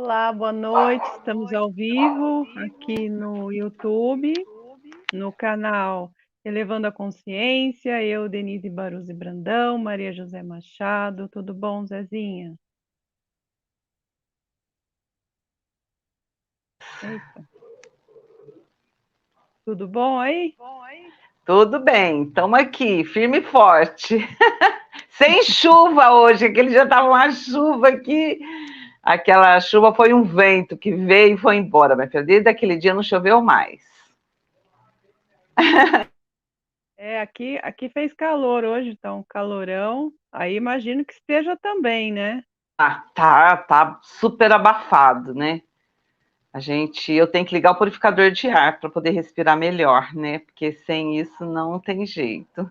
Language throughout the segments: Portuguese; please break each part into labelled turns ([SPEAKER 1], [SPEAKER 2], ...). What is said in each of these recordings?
[SPEAKER 1] Olá, boa noite. Estamos ao vivo aqui no YouTube, no canal Elevando a Consciência. Eu, Denise Baruzzi Brandão, Maria José Machado. Tudo bom, Zezinha? Eita. Tudo bom aí?
[SPEAKER 2] Tudo bem, estamos aqui, firme e forte. Sem chuva hoje, aquele dia estava uma chuva aqui. Aquela chuva foi um vento que veio e foi embora, minha filha. Desde aquele dia não choveu mais.
[SPEAKER 1] Aqui fez calor hoje, então calorão. Aí imagino que esteja também, né?
[SPEAKER 2] Tá super abafado, né? Eu tenho que ligar o purificador de ar para poder respirar melhor, né? Porque sem isso não tem jeito.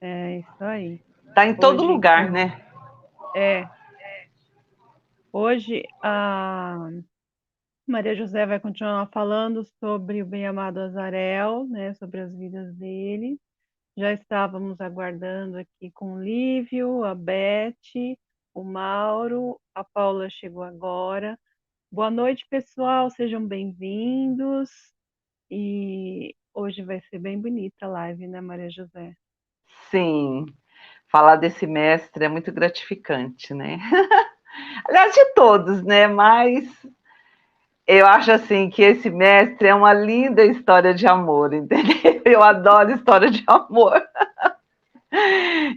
[SPEAKER 1] É isso aí.
[SPEAKER 2] Tá em todo
[SPEAKER 1] Hoje,
[SPEAKER 2] lugar,
[SPEAKER 1] então,
[SPEAKER 2] né?
[SPEAKER 1] hoje a Maria José vai continuar falando sobre o bem-amado Azarel, né, sobre as vidas dele. Já estávamos aguardando aqui com o Lívio, a Beth, o Mauro, a Paula chegou agora. Boa noite, pessoal, sejam bem-vindos. E hoje vai ser bem bonita a live, né, Maria José?
[SPEAKER 2] Sim, falar desse mestre é muito gratificante, né? Aliás, de todos, né? Mas eu acho assim que esse mestre é uma linda história de amor, entendeu? Eu adoro história de amor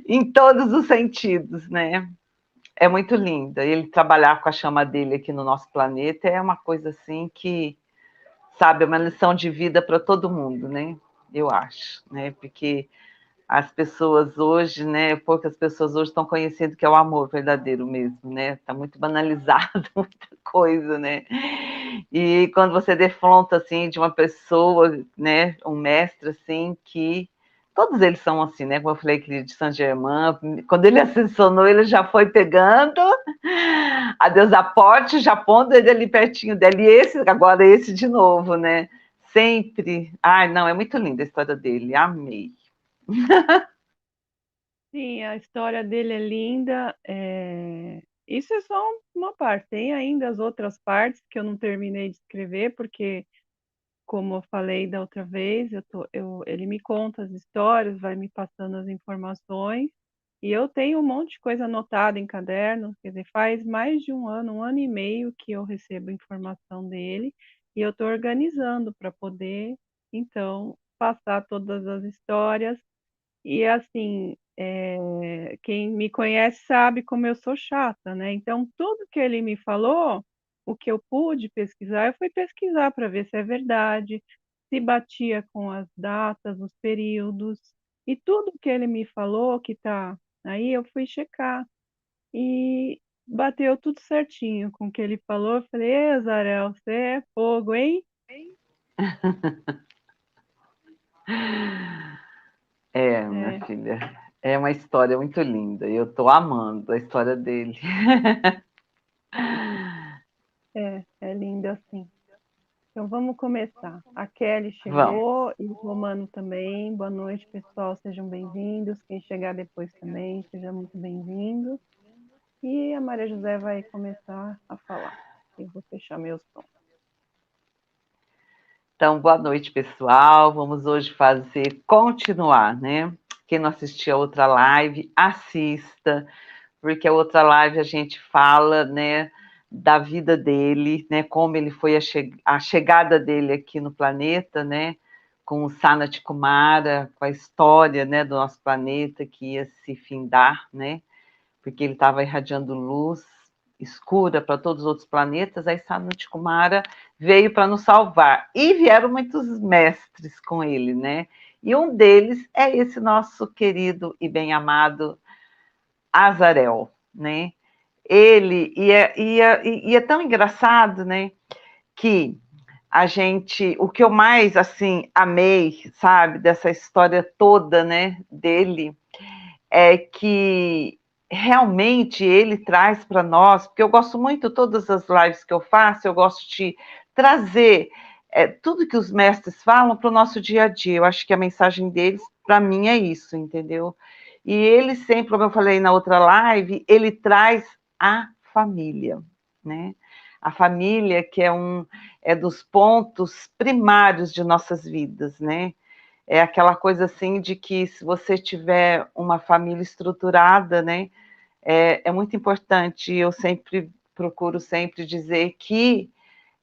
[SPEAKER 2] em todos os sentidos, né? É muito linda. Ele trabalhar com a chama dele aqui no nosso planeta é uma coisa assim que, sabe, é uma lição de vida para todo mundo, né? Eu acho, né? Porque as pessoas hoje, né? Poucas pessoas hoje estão conhecendo o que é o amor verdadeiro mesmo, né? Está muito banalizado muita coisa, né? E quando você defronta assim de uma pessoa, né? Um mestre assim que todos eles são assim, né? Como eu falei aquele de Saint-Germain, quando ele ascensionou, ele já foi pegando a deusa Porte, já pondo ele ali pertinho dele. E esse de novo, né? Sempre. Ai, não, é muito linda a história dele. Amei.
[SPEAKER 1] Sim, a história dele é linda. Isso é só uma parte. Tem ainda as outras partes que eu não terminei de escrever, porque, como eu falei da outra vez, ele me conta as histórias, vai me passando as informações, e eu tenho um monte de coisa anotada em caderno. Quer dizer, faz mais de um ano e meio que eu recebo informação dele, e eu estou organizando para poder, então, passar todas as histórias. E assim, quem me conhece sabe como eu sou chata, né? Então, tudo que ele me falou, o que eu pude pesquisar, eu fui pesquisar para ver se é verdade, se batia com as datas, os períodos, e tudo que ele me falou que tá aí, eu fui checar. E bateu tudo certinho com o que ele falou. Eu falei, Zarel, você é fogo, hein?
[SPEAKER 2] Minha filha, é uma história muito linda. Eu estou amando a história dele.
[SPEAKER 1] É lindo assim. Então vamos começar. A Kelly
[SPEAKER 2] Vamos.
[SPEAKER 1] chegou e o Romano também. Boa noite, pessoal. Sejam bem-vindos. Quem chegar depois também, seja muito bem-vindo. E a Maria José vai começar a falar. Eu vou fechar meu som.
[SPEAKER 2] Então, boa noite, pessoal. Vamos hoje continuar, né? Quem não assistiu a outra live, assista, porque a outra live a gente fala, né, da vida dele, né, como ele foi a chegada dele aqui no planeta, né, com o Sanat Kumara, com a história, né, do nosso planeta que ia se findar, né, porque ele estava irradiando luz escura para todos os outros planetas. Aí Sanat Kumara veio para nos salvar. E vieram muitos mestres com ele, né? E um deles é esse nosso querido e bem-amado Azarel, né? Ele é tão engraçado, né? Que o que eu mais assim amei, sabe, dessa história toda, né, dele, é que realmente ele traz para nós, porque eu gosto muito, todas as lives que eu faço, eu gosto de trazer tudo que os mestres falam para o nosso dia a dia. Eu acho que a mensagem deles, para mim, é isso, entendeu? E ele sempre, como eu falei na outra live, ele traz a família, né? A família que é dos pontos primários de nossas vidas, né? É aquela coisa assim de que se você tiver uma família estruturada, né? É muito importante, eu sempre procuro sempre dizer que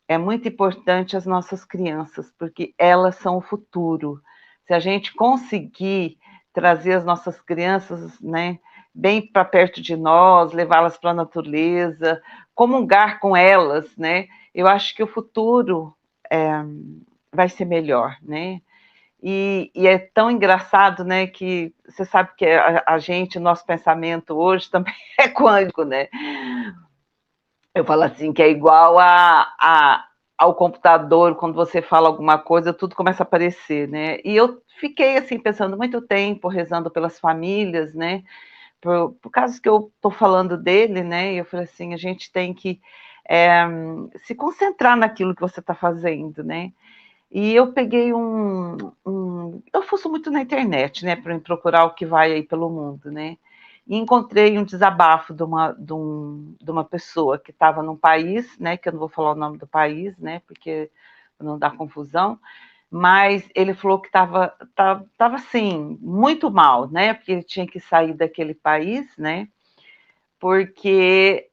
[SPEAKER 2] é muito importante as nossas crianças, porque elas são o futuro. Se a gente conseguir trazer as nossas crianças, né, bem para perto de nós, levá-las para a natureza, comungar com elas, né, eu acho que o futuro vai ser melhor, né? E é tão engraçado, né, que você sabe que a gente, nosso pensamento hoje também é quântico, né? Eu falo assim, que é igual ao computador, quando você fala alguma coisa, tudo começa a aparecer, né? E eu fiquei, assim, pensando muito tempo, rezando pelas famílias, né? Por causa que eu estou falando dele, né? E eu falei assim, a gente tem que se concentrar naquilo que você está fazendo, né? E eu peguei eu fuço muito na internet, né, para procurar o que vai aí pelo mundo, né? E encontrei um desabafo de uma pessoa que estava num país, né, que eu não vou falar o nome do país, né, porque não dá confusão, mas ele falou que tava assim, muito mal, né, porque ele tinha que sair daquele país, né, porque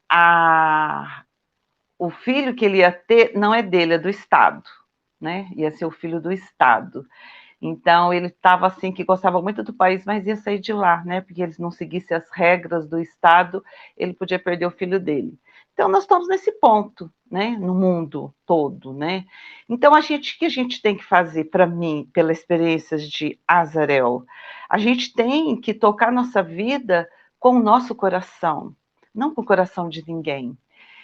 [SPEAKER 2] o filho que ele ia ter não é dele, é do Estado, né? Ia ser o filho do Estado. Então, ele estava assim, que gostava muito do país, mas ia sair de lá, né? Porque eles não seguissem as regras do Estado, ele podia perder o filho dele. Então, nós estamos nesse ponto, né? No mundo todo, né? Então, o que a gente tem que fazer, para mim, pela experiência de Azarel? A gente tem que tocar nossa vida com o nosso coração, não com o coração de ninguém.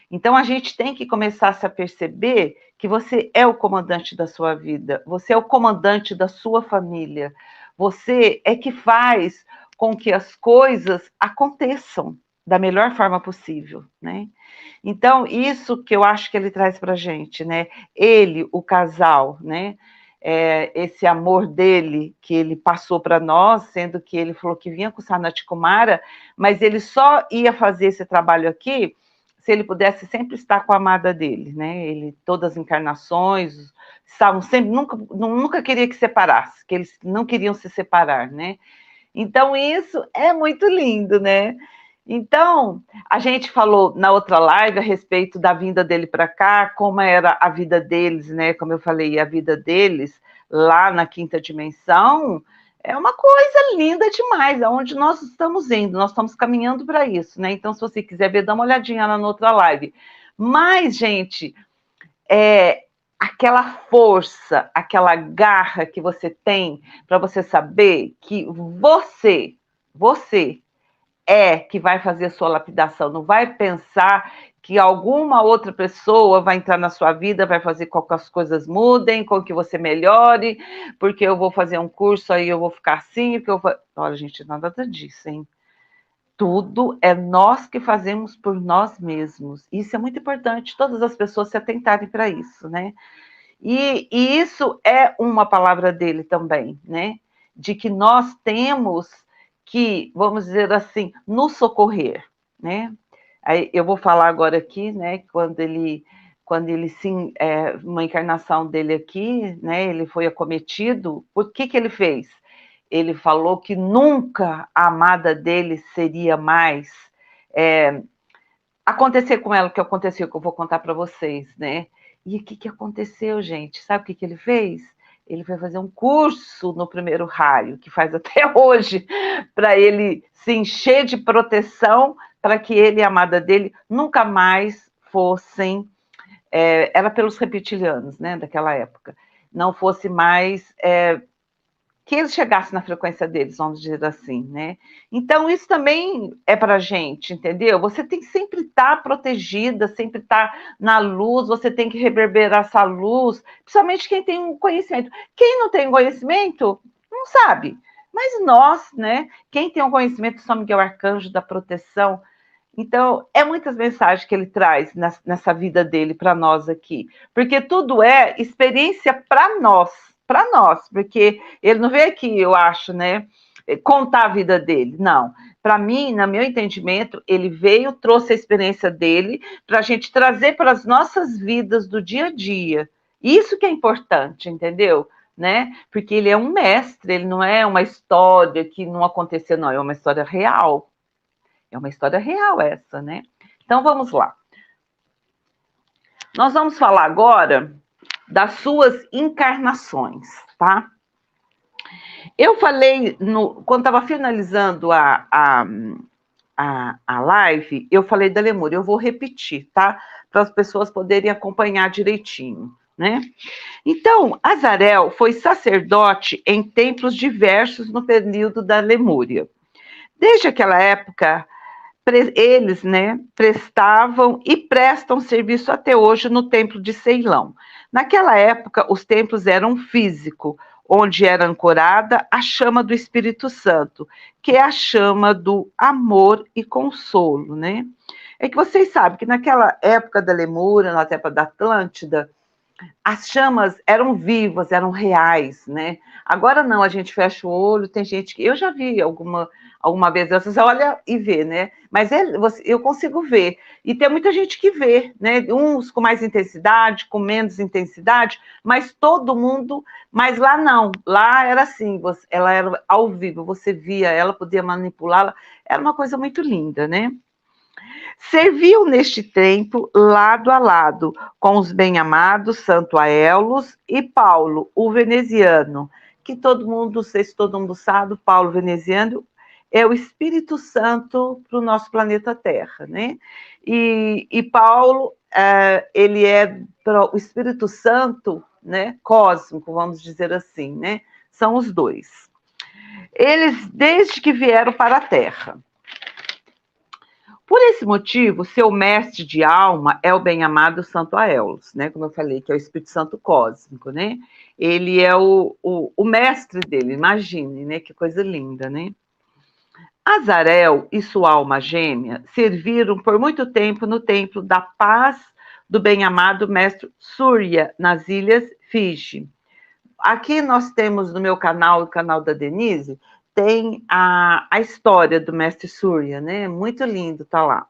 [SPEAKER 2] Então, a gente tem que começar a se perceber que você é o comandante da sua vida, você é o comandante da sua família, você é que faz com que as coisas aconteçam da melhor forma possível, né? Então, isso que eu acho que ele traz para a gente, né? Ele, o casal, né? Esse amor dele que ele passou para nós, sendo que ele falou que vinha com o Sanat Kumara, mas ele só ia fazer esse trabalho aqui se ele pudesse sempre estar com a amada dele, né? Ele, todas as encarnações, estavam sempre, nunca queria que separasse, que eles não queriam se separar, né? Então, isso é muito lindo, né? Então, a gente falou na outra live a respeito da vinda dele para cá, como era a vida deles, né? Como eu falei, a vida deles lá na quinta dimensão é uma coisa linda demais, aonde nós estamos indo, nós estamos caminhando para isso, né? Então, se você quiser ver, dá uma olhadinha lá na outra live. Mas, gente, aquela força, aquela garra que você tem para você saber que você é que vai fazer a sua lapidação, não vai pensar que alguma outra pessoa vai entrar na sua vida, vai fazer com que as coisas mudem, com que você melhore, porque eu vou fazer um curso, aí eu vou ficar assim, porque eu vou... Olha, gente, nada disso, hein? Tudo é nós que fazemos por nós mesmos. Isso é muito importante, todas as pessoas se atentarem para isso, né? E isso é uma palavra dele também, né? De que nós temos que, vamos dizer assim, nos socorrer, né? Aí eu vou falar agora aqui, né? Quando ele sim, uma encarnação dele aqui, né? Ele foi acometido. O que ele fez? Ele falou que nunca a amada dele seria mais acontecer com ela o que aconteceu, que eu vou contar para vocês, né? E o que aconteceu, gente? Sabe o que ele fez? Ele foi fazer um curso no primeiro raio, que faz até hoje, para ele se encher de proteção, para que ele e a amada dele nunca mais fossem. Era pelos reptilianos, né, daquela época. Não fosse mais que eles chegassem na frequência deles, vamos dizer assim, né? Então, isso também é para a gente, entendeu? Você tem que sempre estar protegida, sempre estar na luz, você tem que reverberar essa luz, principalmente quem tem um conhecimento. Quem não tem conhecimento, não sabe. Mas nós, né? Quem tem um conhecimento, São Miguel Arcanjo da proteção. Então, é muitas mensagens que ele traz nessa vida dele para nós aqui. Porque tudo é experiência para nós, porque ele não veio aqui, eu acho, né? contar a vida dele. Não. Para mim, no meu entendimento, ele veio, trouxe a experiência dele para a gente trazer para as nossas vidas do dia a dia. Isso que é importante, entendeu? Né? Porque ele é um mestre, ele não é uma história que não aconteceu, não, é uma história real. É uma história real essa, né? Então vamos lá. Nós vamos falar agora das suas encarnações, tá? Eu falei, quando estava finalizando a live, eu falei da Lemúria, eu vou repetir, tá? Para as pessoas poderem acompanhar direitinho, né? Então, Azarel foi sacerdote em templos diversos no período da Lemúria. Desde aquela época, eles, né, prestavam e prestam serviço até hoje no templo de Ceilão. Naquela época, os templos eram físicos, onde era ancorada a chama do Espírito Santo, que é a chama do amor e consolo, né? É que vocês sabem que naquela época da Lemúria, na época da Atlântida, as chamas eram vivas, eram reais, né? Agora não, a gente fecha o olho, tem gente que... Eu já vi alguma vez, você olha e vê, né? Mas eu consigo ver. E tem muita gente que vê, né? Uns com mais intensidade, com menos intensidade, mas todo mundo... Mas lá não, lá era assim, ela era ao vivo, você via ela, podia manipulá-la, era uma coisa muito linda, né? Serviu neste templo lado a lado com os bem-amados Santo Aelos e Paulo, o veneziano, que todo mundo, não sei se todo mundo sabe, Paulo veneziano é o Espírito Santo para o nosso planeta Terra, né? E Paulo, ele é o Espírito Santo, né, cósmico, vamos dizer assim, né? São os dois. Eles, desde que vieram para a Terra. Por esse motivo, seu mestre de alma é o bem-amado Santo Aelos, né? Como eu falei, que é o Espírito Santo cósmico, né? Ele é o mestre dele, imagine, né? Que coisa linda, né? Azarel e sua alma gêmea serviram por muito tempo no templo da paz do bem-amado mestre Surya, nas ilhas Fiji. Aqui nós temos no meu canal, o canal da Denise, tem a história do mestre Surya, né? Muito lindo, tá lá.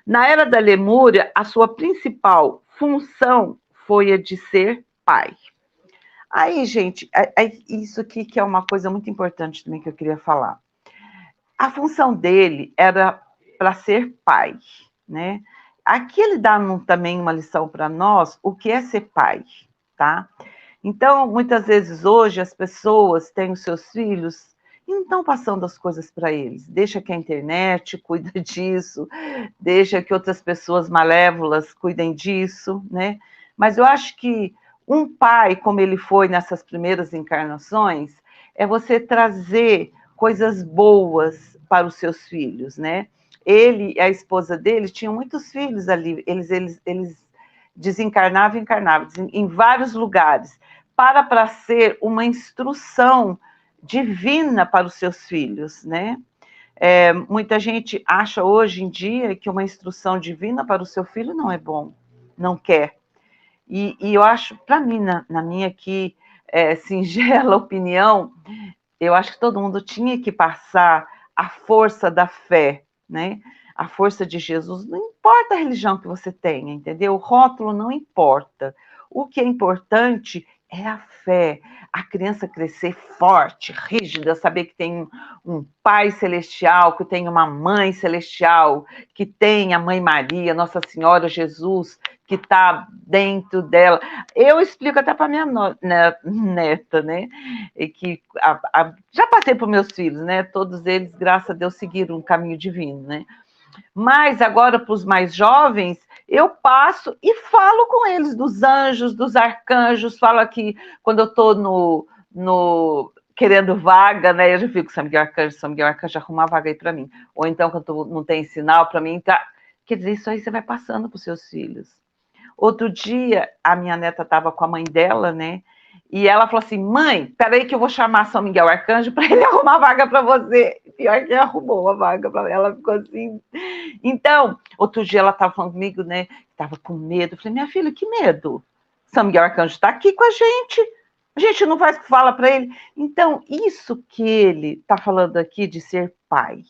[SPEAKER 2] Na era da Lemúria, a sua principal função foi a de ser pai. Aí, gente, isso aqui que é uma coisa muito importante também que eu queria falar. A função dele era para ser pai, né? Aqui ele dá também uma lição para nós, o que é ser pai, tá? Então, muitas vezes hoje as pessoas têm os seus filhos e não estão passando as coisas para eles. Deixa que a internet cuida disso, deixa que outras pessoas malévolas cuidem disso, né? Mas eu acho que um pai, como ele foi nessas primeiras encarnações, é você trazer coisas boas para os seus filhos, né? Ele e a esposa dele tinham muitos filhos ali, eles desencarnavam e encarnavam em vários lugares, para ser uma instrução divina para os seus filhos, né? Muita gente acha hoje em dia que uma instrução divina para o seu filho não é bom, não quer. E eu acho, para mim, na minha aqui singela opinião, eu acho que todo mundo tinha que passar a força da fé, né? A força de Jesus. Não importa a religião que você tenha, entendeu? O rótulo não importa. O que é importante é a fé, a criança crescer forte, rígida, saber que tem um pai celestial, que tem uma mãe celestial, que tem a mãe Maria, Nossa Senhora Jesus, que está dentro dela. Eu explico até para minha neta, né? E que já passei para meus filhos, né? Todos eles, graças a Deus, seguiram um caminho divino, né? Mas agora para os mais jovens, eu passo e falo com eles dos anjos, dos arcanjos, falo aqui quando eu estou no querendo vaga, né? Eu já fico, São Miguel Arcanjo, arruma uma vaga aí para mim. Ou então, quando não tem sinal para mim, tá. Quer dizer, isso aí você vai passando para os seus filhos. Outro dia, a minha neta estava com a mãe dela, né? E ela falou assim, mãe, peraí que eu vou chamar São Miguel Arcanjo para ele arrumar vaga para você. Pior que ele arrumou a vaga para ela, ficou assim. Então, outro dia ela estava falando comigo, né? Estava com medo. Eu falei, minha filha, que medo? São Miguel Arcanjo está aqui com a gente. A gente não faz o que fala para ele. Então, isso que ele está falando aqui de ser pai.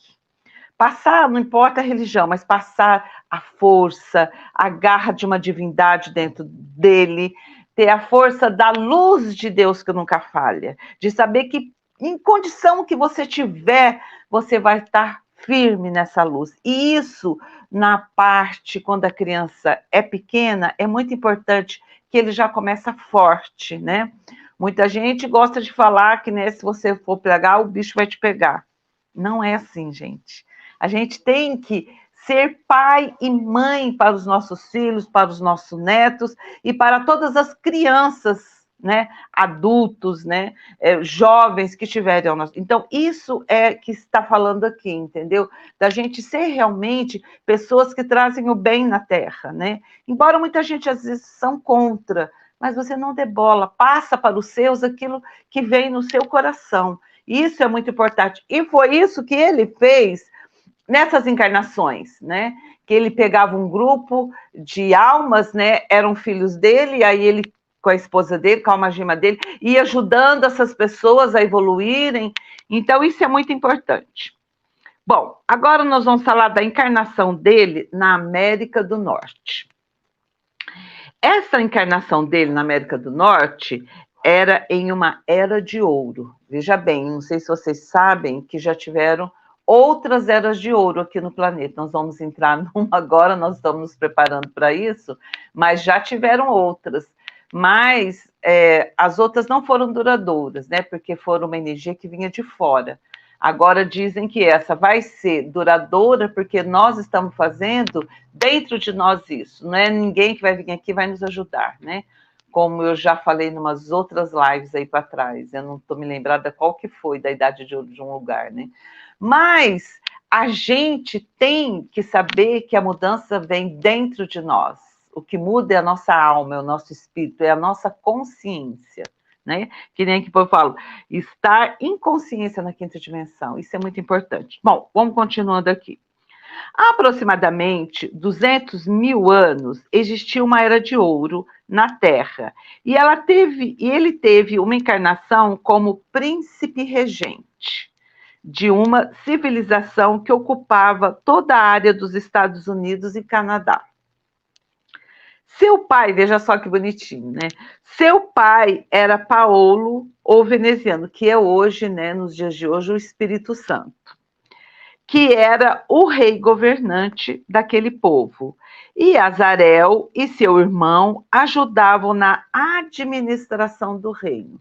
[SPEAKER 2] Passar, não importa a religião, mas passar a força, a garra de uma divindade dentro dele, ter a força da luz de Deus que nunca falha, de saber que em condição que você tiver, você vai estar firme nessa luz. E isso, na parte, quando a criança é pequena, é muito importante que ele já começa forte, né? Muita gente gosta de falar que, né, se você for pegar, o bicho vai te pegar. Não é assim, gente. A gente tem que ser pai e mãe para os nossos filhos, para os nossos netos e para todas as crianças, né, adultos, né, jovens que tiverem ao nosso. Então, isso é que está falando aqui, entendeu? Da gente ser realmente pessoas que trazem o bem na terra, né? Embora muita gente às vezes são contra, mas você não dê bola, passa para os seus aquilo que vem no seu coração. Isso é muito importante. E foi isso que ele fez nessas encarnações, né? Que ele pegava um grupo de almas, né? Eram filhos dele, e aí ele, com a esposa dele, com a alma gêmea dele, ia ajudando essas pessoas a evoluírem. Então, isso é muito importante. Bom, agora nós vamos falar da encarnação dele na América do Norte. Essa encarnação dele na América do Norte era em uma era de ouro. Veja bem, não sei se vocês sabem que já tiveram outras eras de ouro aqui no planeta. Nós vamos entrar numa agora, nós estamos nos preparando para isso, mas já tiveram outras. Mas as outras não foram duradouras, né? Porque foram uma energia que vinha de fora. Agora dizem que essa vai ser duradoura porque nós estamos fazendo dentro de nós isso. Não é ninguém que vai vir aqui e vai nos ajudar, né? Como eu já falei em umas outras lives aí para trás. Eu não estou me lembrada qual que foi da idade de ouro de um lugar, né? Mas a gente tem que saber que a mudança vem dentro de nós. O que muda é a nossa alma, é o nosso espírito, é a nossa consciência. Né? Que nem que eu falo, estar em consciência na quinta dimensão, isso é muito importante. Bom, vamos continuando aqui. Há aproximadamente 200 mil anos existiu uma era de ouro na Terra e ele teve uma encarnação como príncipe regente de uma civilização que ocupava toda a área dos Estados Unidos e Canadá. Seu pai, veja só que bonitinho, né? Seu pai era Paulo, ou veneziano, que é hoje, né, nos dias de hoje, o Espírito Santo, que era o rei governante daquele povo. E Azarel e seu irmão ajudavam na administração do reino.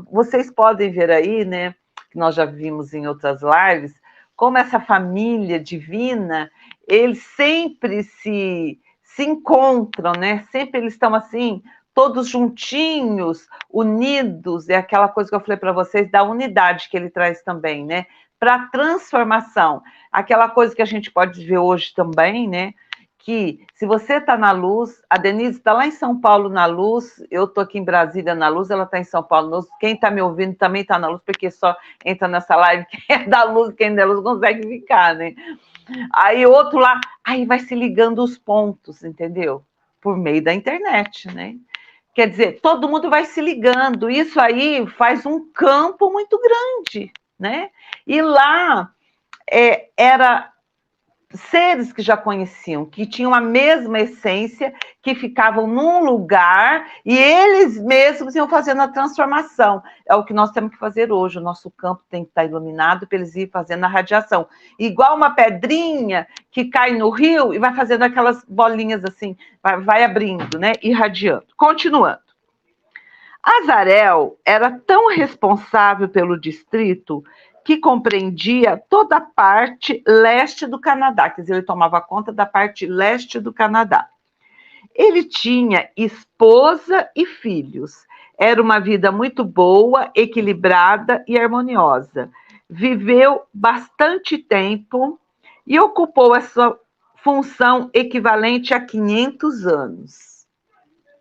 [SPEAKER 2] Vocês podem ver aí, né, que nós já vimos em outras lives, como essa família divina, eles sempre se encontram, né? Sempre eles estão assim, todos juntinhos, unidos, é aquela coisa que eu falei para vocês, da unidade que ele traz também, né? Para transformação. Aquela coisa que a gente pode ver hoje também, né? Que se você está na luz, a Denise está lá em São Paulo na luz, eu estou aqui em Brasília na luz, ela está em São Paulo na luz, quem está me ouvindo também está na luz, porque só entra nessa live quem é da luz, quem é da luz consegue ficar, né? Aí outro lá, aí vai se ligando os pontos, entendeu? Por meio da internet, né? Quer dizer, todo mundo vai se ligando, isso aí faz um campo muito grande, né? E lá era seres que já conheciam, que tinham a mesma essência, que ficavam num lugar e eles mesmos iam fazendo a transformação. É o que nós temos que fazer hoje. O nosso campo tem que estar iluminado para eles irem fazendo a radiação. Igual uma pedrinha que cai no rio e vai fazendo aquelas bolinhas assim, vai abrindo, né? Irradiando. Continuando. Azarel era tão responsável pelo distrito que compreendia toda a parte leste do Canadá, quer dizer, ele tomava conta da parte leste do Canadá. Ele tinha esposa e filhos. Era uma vida muito boa, equilibrada e harmoniosa. Viveu bastante tempo e ocupou essa função equivalente a 500 anos.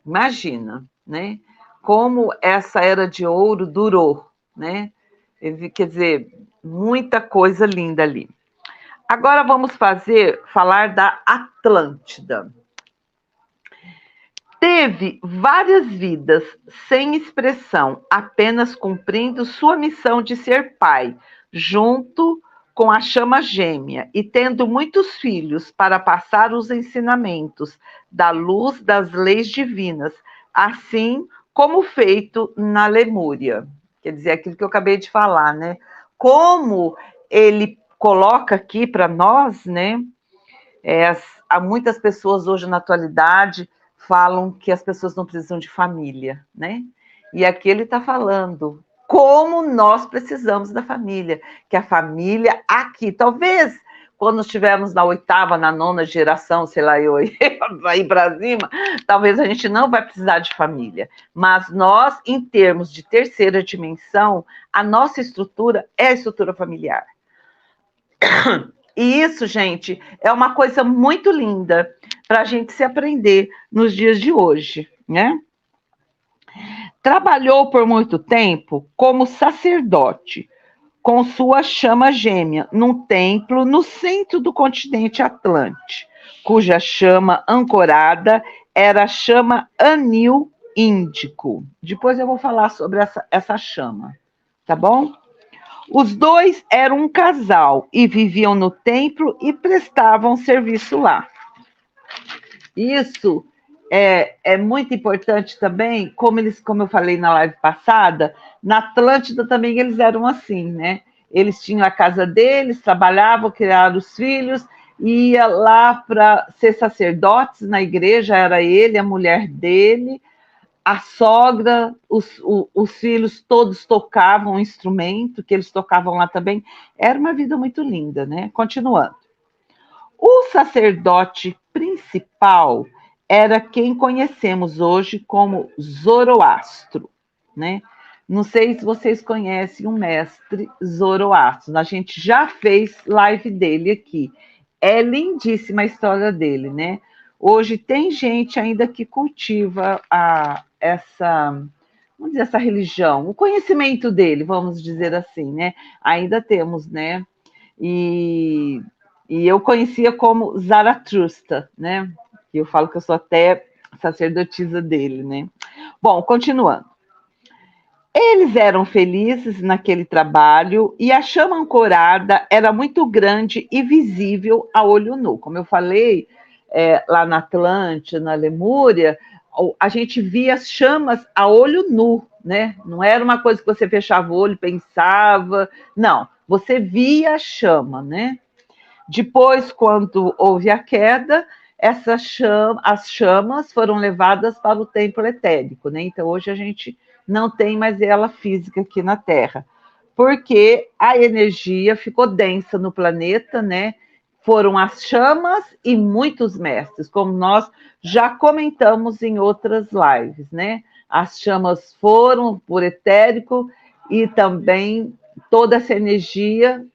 [SPEAKER 2] Imagina, né? Como essa era de ouro durou, né? Quer dizer, muita coisa linda ali. Agora vamos falar da Atlântida. teve várias vidas sem expressão, apenas cumprindo sua missão de ser pai, junto com a chama gêmea, e tendo muitos filhos para passar os ensinamentos da luz das leis divinas, assim como feito na Lemúria. Quer dizer, aquilo que eu acabei de falar, né? Como ele coloca aqui para nós, né? Há muitas pessoas hoje na atualidade falam que as pessoas não precisam de família, né? E aqui ele está falando como nós precisamos da família, que a família aqui, talvez quando estivermos na 8ª, na 9ª geração, sei lá, eu aí para cima, talvez a gente não vai precisar de família. Mas nós, em termos de terceira dimensão, a nossa estrutura é a estrutura familiar. E isso, gente, é uma coisa muito linda para a gente se aprender nos dias de hoje, né? Trabalhou por muito tempo como sacerdote, com sua chama gêmea, num templo no centro do continente Atlântico, cuja chama ancorada era a chama Anil Índico. Depois eu vou falar sobre essa chama, tá bom? Os dois eram um casal e viviam no templo e prestavam serviço lá. Isso é muito importante também, como eu falei na live passada, na Atlântida também eles eram assim, né? Eles tinham a casa deles, trabalhavam, criaram os filhos, ia lá para ser sacerdotes na igreja, era ele, a mulher dele, a sogra, os filhos todos tocavam um instrumento, que eles tocavam lá também. Era uma vida muito linda, né? Continuando. O sacerdote principal era quem conhecemos hoje como Zoroastro, né? Não sei se vocês conhecem o mestre Zoroastro. A gente já fez live dele aqui. É lindíssima a história dele, né? Hoje tem gente ainda que cultiva vamos dizer, essa religião, o conhecimento dele, vamos dizer assim, né? Ainda temos, né? E eu conhecia como Zaratustra, né? Eu falo que eu sou até sacerdotisa dele, né? Bom, continuando. Eles eram felizes naquele trabalho e a chama ancorada era muito grande e visível a olho nu. Como eu falei, lá na Atlântida, na Lemúria, a gente via as chamas a olho nu, né? Não era uma coisa que você fechava o olho e pensava, não, você via a chama, né? Depois, quando houve a queda, as chamas foram levadas para o templo etérico, né? Então, hoje a gente não tem mais ela física aqui na Terra, porque a energia ficou densa no planeta, né? Foram as chamas e muitos mestres, como nós já comentamos em outras lives, né? As chamas foram por etérico e também toda essa energia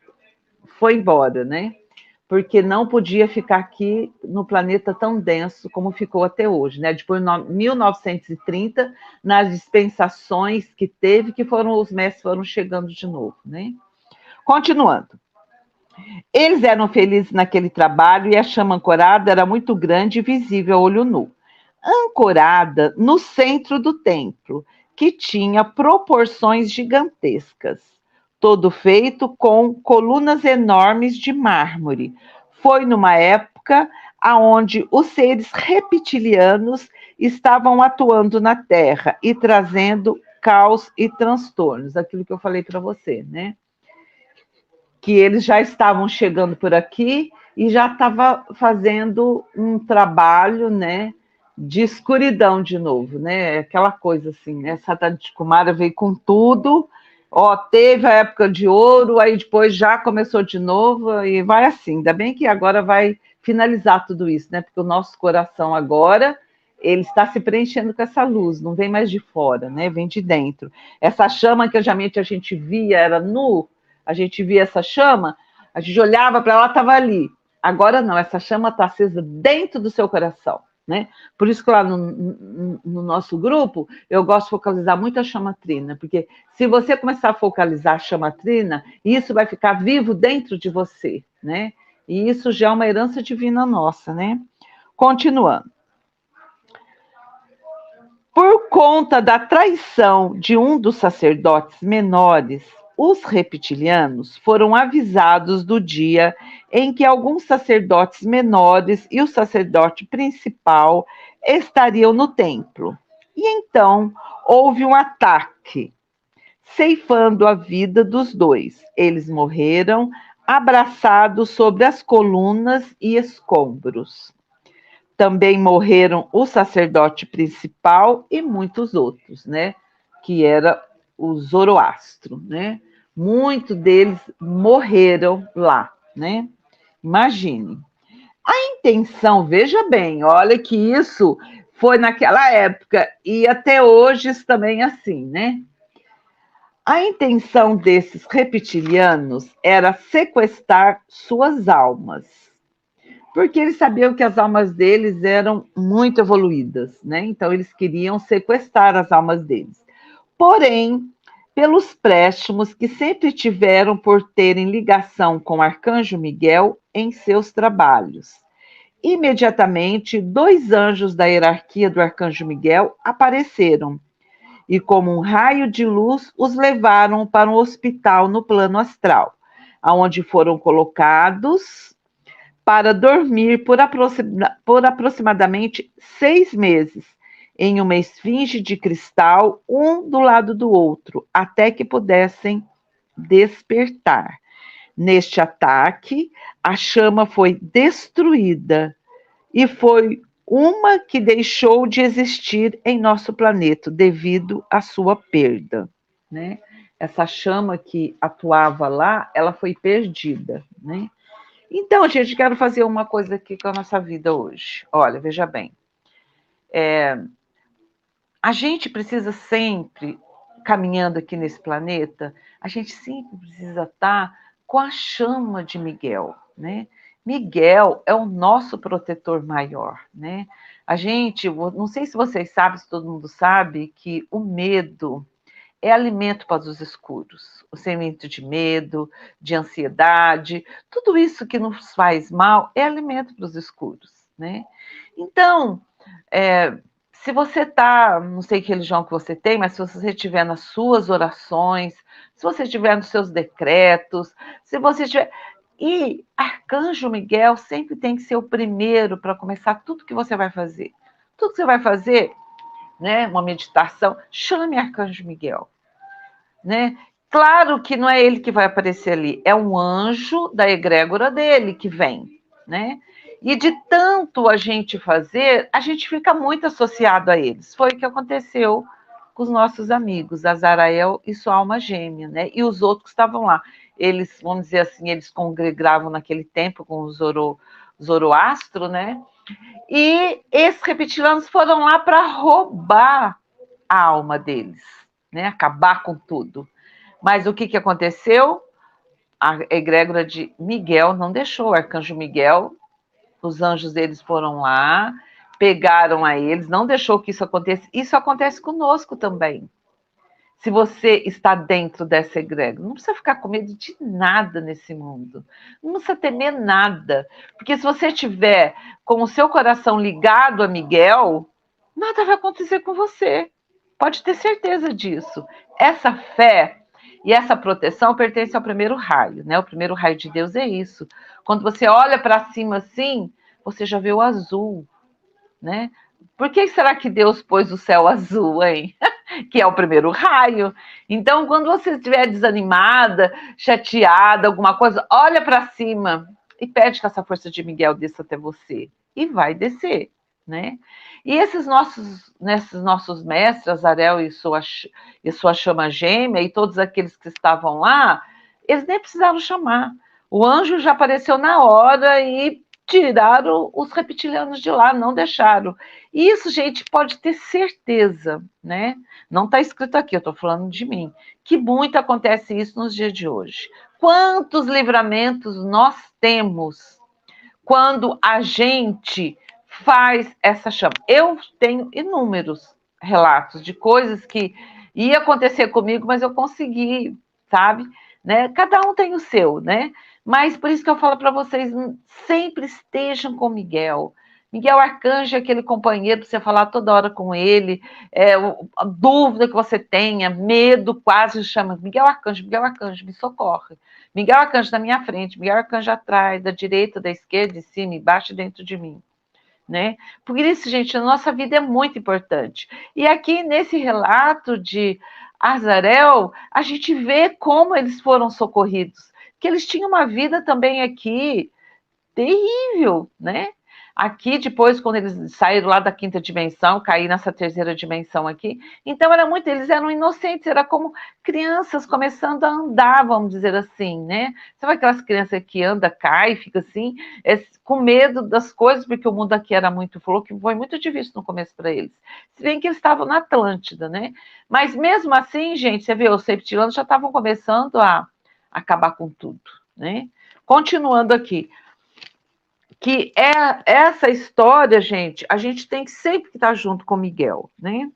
[SPEAKER 2] foi embora, né? Porque não podia ficar aqui no planeta tão denso como ficou até hoje, né? Depois de 1930, nas dispensações que teve, que os mestres foram chegando de novo, né? Continuando. Eles eram felizes naquele trabalho e a chama ancorada era muito grande e visível a olho nu. Ancorada no centro do templo, que tinha proporções gigantescas, todo feito com colunas enormes de mármore. Foi numa época onde os seres reptilianos estavam atuando na Terra e trazendo caos e transtornos, aquilo que eu falei para você, né? Que eles já estavam chegando por aqui e já estava fazendo um trabalho, né, de escuridão de novo, né? Aquela coisa assim, né? Satânico Kumara veio com tudo, ó, teve a época de ouro, aí depois já começou de novo e vai assim. Ainda bem que agora vai finalizar tudo isso, né? Porque o nosso coração agora ele está se preenchendo com essa luz, não vem mais de fora, né? Vem de dentro. Essa chama que antigamente a gente via era nu, a gente via essa chama, a gente olhava para ela, estava ali. Agora não, essa chama está acesa dentro do seu coração, né? Por isso que lá no nosso grupo, eu gosto de focalizar muito a chama trina, porque se você começar a focalizar a chama trina, isso vai ficar vivo dentro de você, né? E isso já é uma herança divina nossa, né? Continuando. conta da traição de um dos sacerdotes menores, os reptilianos foram avisados do dia em que alguns sacerdotes menores e o sacerdote principal estariam no templo. E então houve um ataque, ceifando a vida dos dois. Eles morreram abraçados sobre as colunas e escombros. Também morreram o sacerdote principal e muitos outros, né? Que era o Zoroastro, né? Muitos deles morreram lá, né? Imagine. A intenção, veja bem, olha que isso foi naquela época e até hoje isso também é assim, né? A intenção desses reptilianos era sequestrar suas almas, porque eles sabiam que as almas deles eram muito evoluídas, né? Então eles queriam sequestrar as almas deles. Porém, pelos préstimos que sempre tiveram por terem ligação com o Arcanjo Miguel em seus trabalhos. Imediatamente, 2 anjos da hierarquia do Arcanjo Miguel apareceram e, como um raio de luz, os levaram para um hospital no plano astral, aonde foram colocados para dormir por aproximadamente 6 meses, em uma esfinge de cristal, um do lado do outro, até que pudessem despertar. Neste ataque, a chama foi destruída e foi uma que deixou de existir em nosso planeta devido à sua perda, né? Essa chama que atuava lá, ela foi perdida, né? Então, gente, quero fazer uma coisa aqui com a nossa vida hoje. Olha, veja bem. A gente precisa sempre, caminhando aqui nesse planeta, a gente sempre precisa estar com a chama de Miguel, né? Miguel é o nosso protetor maior, né? A gente, não sei se vocês sabem, se todo mundo sabe, que o medo é alimento para os escuros. O sentimento de medo, de ansiedade, tudo isso que nos faz mal é alimento para os escuros, né? Então, se você está, não sei que religião que você tem, mas se você estiver nas suas orações, se você estiver nos seus decretos, se você estiver... E Arcanjo Miguel sempre tem que ser o primeiro para começar tudo que você vai fazer. Tudo que você vai fazer, né, uma meditação, chame Arcanjo Miguel, né? Claro que não é ele que vai aparecer ali, é um anjo da egrégora dele que vem, né? E de tanto a gente fazer, a gente fica muito associado a eles. Foi o que aconteceu com os nossos amigos, Azarael e sua alma gêmea, né? E os outros que estavam lá. Eles, vamos dizer assim, eles congregavam naquele tempo com o Zoroastro, né? E esses reptilianos foram lá para roubar a alma deles, né? Acabar com tudo. Mas o que aconteceu? A egrégora de Miguel não deixou, o arcanjo Miguel, os anjos deles foram lá, pegaram a eles, não deixou que isso aconteça. Isso acontece conosco também. Se você está dentro dessa egrégora, não precisa ficar com medo de nada nesse mundo. Não precisa temer nada. Porque se você estiver com o seu coração ligado a Miguel, nada vai acontecer com você. Pode ter certeza disso. Essa fé e essa proteção pertence ao primeiro raio, né? O primeiro raio de Deus é isso. Quando você olha para cima assim, você já vê o azul, né? Por que será que Deus pôs o céu azul, hein? Que é o primeiro raio. Então, quando você estiver desanimada, chateada, alguma coisa, olha para cima e pede que essa força de Miguel desça até você. E vai descer, né? E esses nossos mestres, Azarel e sua chama gêmea, e todos aqueles que estavam lá, eles nem precisaram chamar. O anjo já apareceu na hora e tiraram os reptilianos de lá, não deixaram. E isso, gente, pode ter certeza, né? Não está escrito aqui, eu estou falando de mim, que muito acontece isso nos dias de hoje. Quantos livramentos nós temos quando a gente faz essa chama? Eu tenho inúmeros relatos de coisas que ia acontecer comigo, mas eu consegui, sabe? Né? Cada um tem o seu, né? Mas por isso que eu falo para vocês, sempre estejam com Miguel, Miguel Arcanjo é aquele companheiro para você falar toda hora com ele, a dúvida que você tenha, medo, quase chama Miguel Arcanjo, me socorre. Miguel Arcanjo na minha frente, Miguel Arcanjo atrás, da direita, da esquerda, de cima, embaixo e dentro de mim. Né? Por isso, gente, a nossa vida é muito importante. E aqui nesse relato de Azarel, a gente vê como eles foram socorridos, que eles tinham uma vida também aqui terrível, né? Aqui, depois, quando eles saíram lá da quinta dimensão, caíram nessa terceira dimensão aqui, então eles eram inocentes, era como crianças começando a andar, vamos dizer assim, né? Sabe aquelas crianças que anda, cai, fica assim, com medo das coisas, porque o mundo aqui era muito, falou que foi muito difícil no começo para eles. Se bem que eles estavam na Atlântida, né? Mas mesmo assim, gente, você vê, os reptilianos já estavam começando a acabar com tudo, né? Continuando aqui, que é essa história, gente, a gente tem que sempre estar junto com Miguel, né?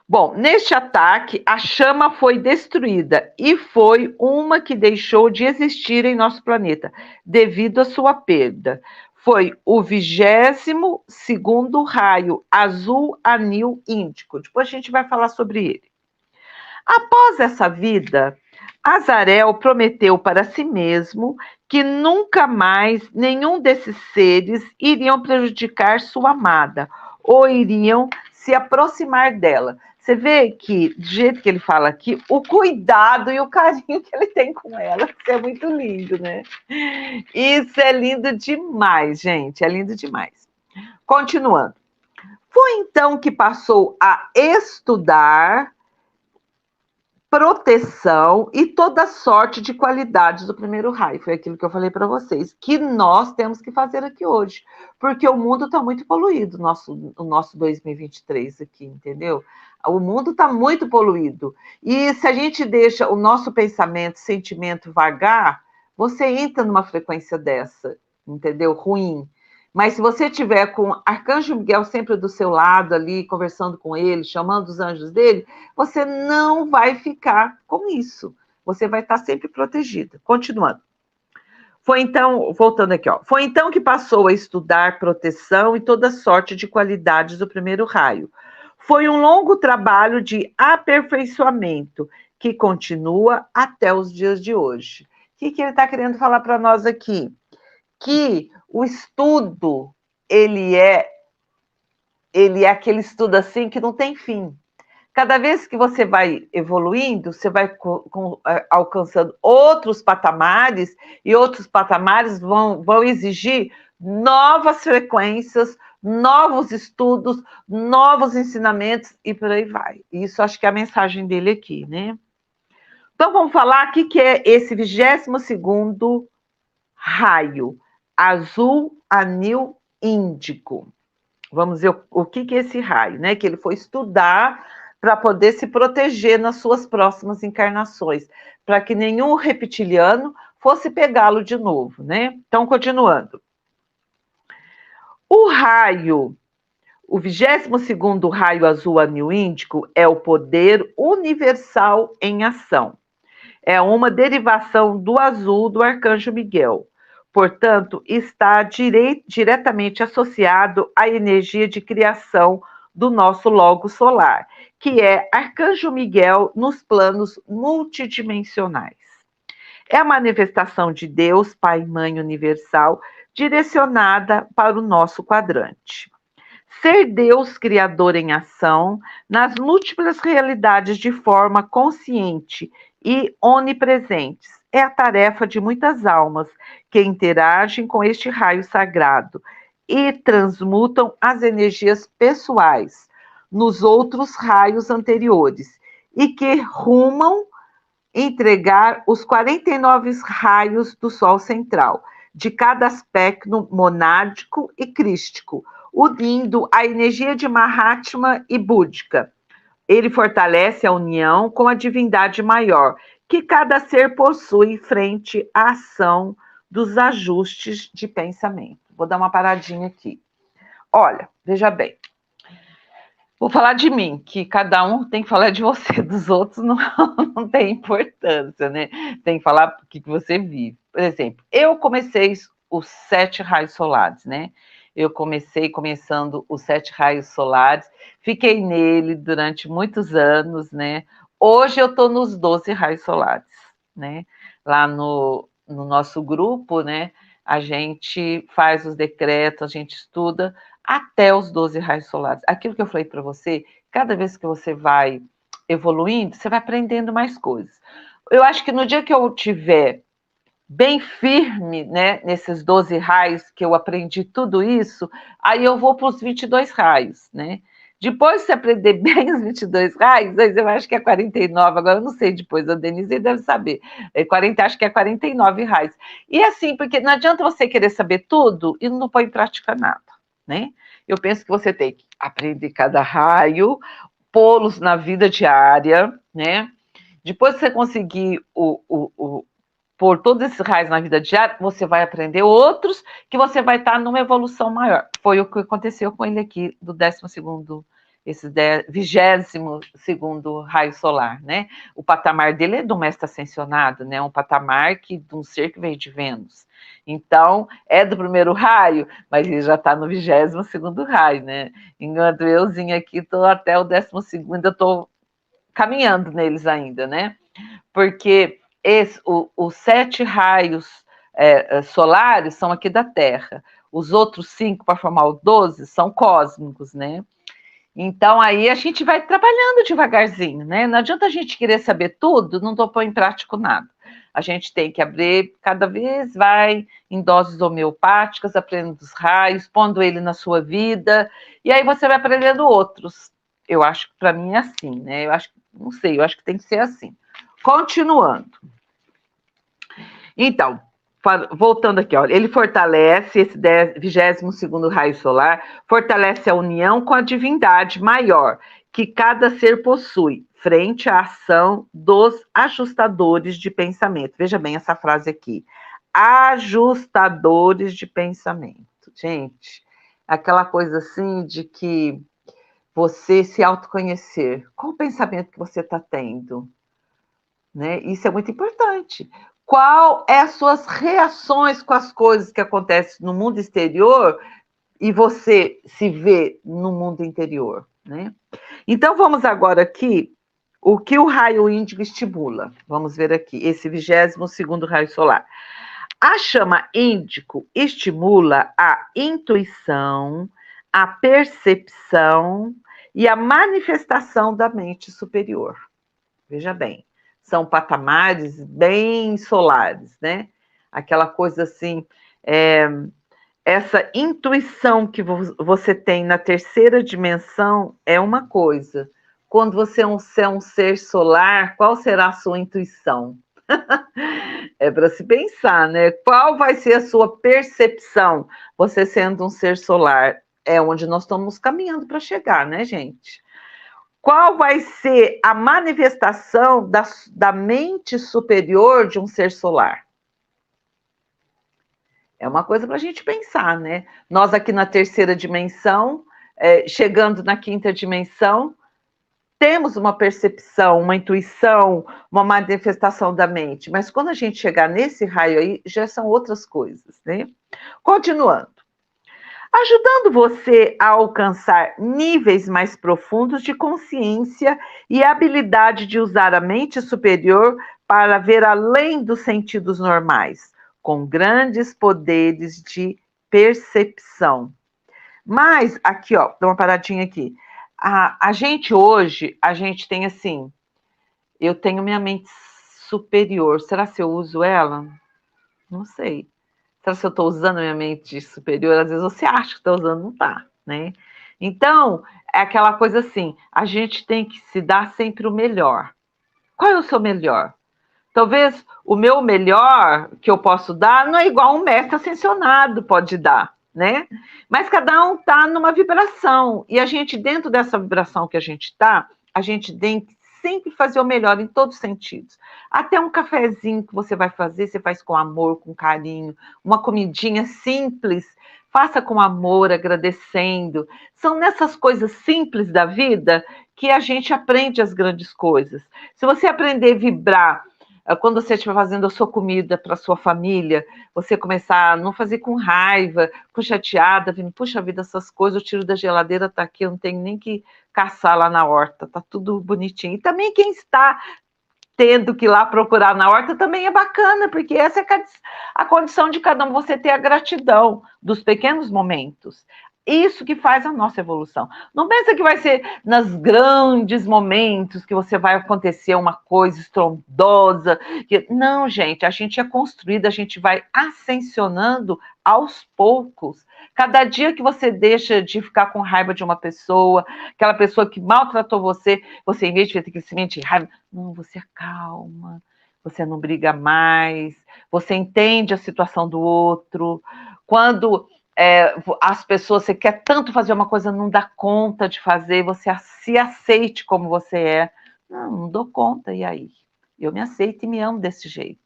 [SPEAKER 2] Bom, neste ataque, a chama foi destruída e foi uma que deixou de existir em nosso planeta, devido à sua perda. Foi o 22º raio azul anil índico. Depois a gente vai falar sobre ele. Após essa vida, Azarel prometeu para si mesmo que nunca mais nenhum desses seres iriam prejudicar sua amada ou iriam se aproximar dela. Você vê que, do jeito que ele fala aqui, o cuidado e o carinho que ele tem com ela, isso é muito lindo, né? Isso é lindo demais, gente, é lindo demais. Continuando. Foi então que passou a estudar proteção e toda sorte de qualidades do primeiro raio. Foi aquilo que eu falei para vocês, que nós temos que fazer aqui hoje, porque o mundo está muito poluído, o nosso 2023 aqui, entendeu? O mundo está muito poluído. E se a gente deixa o nosso pensamento, sentimento vagar, você entra numa frequência dessa, entendeu? Ruim. Mas se você tiver com Arcanjo Miguel sempre do seu lado ali, conversando com ele, chamando os anjos dele, você não vai ficar com isso. Você vai estar sempre protegida. Continuando. Foi então, voltando aqui, ó. Foi então que passou a estudar proteção e toda sorte de qualidades do primeiro raio. Foi um longo trabalho de aperfeiçoamento que continua até os dias de hoje. O que ele está querendo falar para nós aqui? Que o estudo, ele é aquele estudo assim que não tem fim. Cada vez que você vai evoluindo, você vai alcançando outros patamares, e outros patamares vão exigir novas frequências, novos estudos, novos ensinamentos, e por aí vai. Isso acho que é a mensagem dele aqui, né? Então, vamos falar o que é esse 22º raio azul anil índico. Vamos ver o que é esse raio, né? Que ele foi estudar para poder se proteger nas suas próximas encarnações, para que nenhum reptiliano fosse pegá-lo de novo, né? Então, continuando. O 22º raio azul anil índico é o poder universal em ação. É uma derivação do azul do Arcanjo Miguel. Portanto, está diretamente associado à energia de criação do nosso logo solar, que é Arcanjo Miguel nos planos multidimensionais. É a manifestação de Deus, Pai e Mãe Universal, direcionada para o nosso quadrante. Ser Deus criador em ação nas múltiplas realidades de forma consciente e onipresentes é a tarefa de muitas almas que interagem com este raio sagrado e transmutam as energias pessoais nos outros raios anteriores e que rumam entregar os 49 raios do Sol central, de cada aspecto monádico e crístico, unindo a energia de Mahatma e Búdica. Ele fortalece a união com a divindade maior, que cada ser possui frente à ação dos ajustes de pensamento. Vou dar uma paradinha aqui. Olha, veja bem. Vou falar de mim, que cada um tem que falar de você, dos outros não tem importância, né? Tem que falar o que você vive. Por exemplo, eu comecei os 7 raios solares, né? Eu começando os 7 raios solares, fiquei nele durante muitos anos, né? Hoje eu estou nos 12 raios solares, né? Lá no nosso grupo, né? A gente faz os decretos, a gente estuda até os 12 raios solares. Aquilo que eu falei para você, cada vez que você vai evoluindo, você vai aprendendo mais coisas. Eu acho que no dia que eu tiver bem firme, né, nesses 12 raios, que eu aprendi tudo isso, aí eu vou para os 22 raios, né? Depois de você aprender bem os 22 raios, aí eu acho que é 49, agora eu não sei depois, a Denise deve saber. Acho que é 49 raios. E assim, porque não adianta você querer saber tudo e não pôr em prática nada, né? Eu penso que você tem que aprender cada raio, pô-los na vida diária, né? Depois que você conseguir por todos esses raios na vida diária, você vai aprender outros que você vai estar numa evolução maior. Foi o que aconteceu com ele aqui do 12º, esse 22º raio solar, né? O patamar dele é do mestre ascensionado, né? Um patamar de um ser que veio de Vênus. Então, é do primeiro raio, mas ele já está no 22º raio, né? Enquanto euzinho aqui, estou até o 12º, ainda estou caminhando neles ainda, né? Porque os 7 raios solares são aqui da Terra. Os outros 5, para formar o 12, são cósmicos, né? Então, aí a gente vai trabalhando devagarzinho, né? Não adianta a gente querer saber tudo, não estou pondo em prática nada. A gente tem que abrir, cada vez vai em doses homeopáticas, aprendendo os raios, pondo ele na sua vida, e aí você vai aprendendo outros. Eu acho que para mim é assim, né? Eu acho, não sei, eu acho que tem que ser assim. Continuando. Então, voltando aqui, olha, ele fortalece esse 22º raio solar, fortalece a união com a divindade maior que cada ser possui, frente à ação dos ajustadores de pensamento. Veja bem essa frase aqui. Ajustadores de pensamento. Gente, aquela coisa assim de que você se autoconhecer. Qual o pensamento que você está tendo? Né? Isso é muito importante. Qual é as suas reações com as coisas que acontecem no mundo exterior e você se vê no mundo interior, né? Então vamos agora aqui o que o raio índigo estimula. Vamos ver aqui esse 22º raio solar. A chama índico estimula a intuição, a percepção e a manifestação da mente superior. Veja bem, são patamares bem solares, né? Aquela coisa assim, essa intuição que você tem na terceira dimensão é uma coisa. Quando você é um ser solar, qual será a sua intuição? É para se pensar, né? Qual vai ser a sua percepção, você sendo um ser solar? É onde nós estamos caminhando para chegar, né, gente? Qual vai ser a manifestação da mente superior de um ser solar? É uma coisa para a gente pensar, né? Nós aqui na terceira dimensão, chegando na quinta dimensão, temos uma percepção, uma intuição, uma manifestação da mente, mas quando a gente chegar nesse raio aí, já são outras coisas, né? Continuando. Ajudando você a alcançar níveis mais profundos de consciência e habilidade de usar a mente superior para ver além dos sentidos normais, com grandes poderes de percepção. Mas, aqui, ó, dá uma paradinha aqui. A gente hoje, a gente tem assim, eu tenho minha mente superior, será que eu uso ela? Não sei. Será que eu estou usando a minha mente superior? Às vezes você acha que está usando, não está, né? Então, é aquela coisa assim, a gente tem que se dar sempre o melhor. Qual é o seu melhor? Talvez o meu melhor que eu posso dar não é igual um mestre ascensionado pode dar, né? Mas cada um está numa vibração, e a gente, dentro dessa vibração que a gente está, a gente tem que sempre fazer o melhor em todos os sentidos. Até um cafezinho que você vai fazer, você faz com amor, com carinho, uma comidinha simples, faça com amor, agradecendo. São nessas coisas simples da vida que a gente aprende as grandes coisas. Se você aprender a vibrar quando você estiver fazendo a sua comida para a sua família, você começar a não fazer com raiva, com chateada, vindo, puxa vida, essas coisas eu tiro da geladeira, tá aqui, eu não tenho nem que caçar lá na horta, tá tudo bonitinho. E também quem está tendo que ir lá procurar na horta também é bacana, porque essa é a condição de cada um, você ter a gratidão dos pequenos momentos. Isso que faz a nossa evolução. Não pensa que vai ser nos grandes momentos que você vai acontecer uma coisa estrondosa. Não, gente, a gente é construído, a gente vai ascensionando aos poucos. Cada dia que você deixa de ficar com raiva de uma pessoa, aquela pessoa que maltratou você, você em vez de ter aquele sentimento de raiva, não, você acalma, você não briga mais, você entende a situação do outro. Quando as pessoas, você quer tanto fazer uma coisa, não dá conta de fazer, você se aceite como você é. Não dou conta, e aí? Eu me aceito e me amo desse jeito.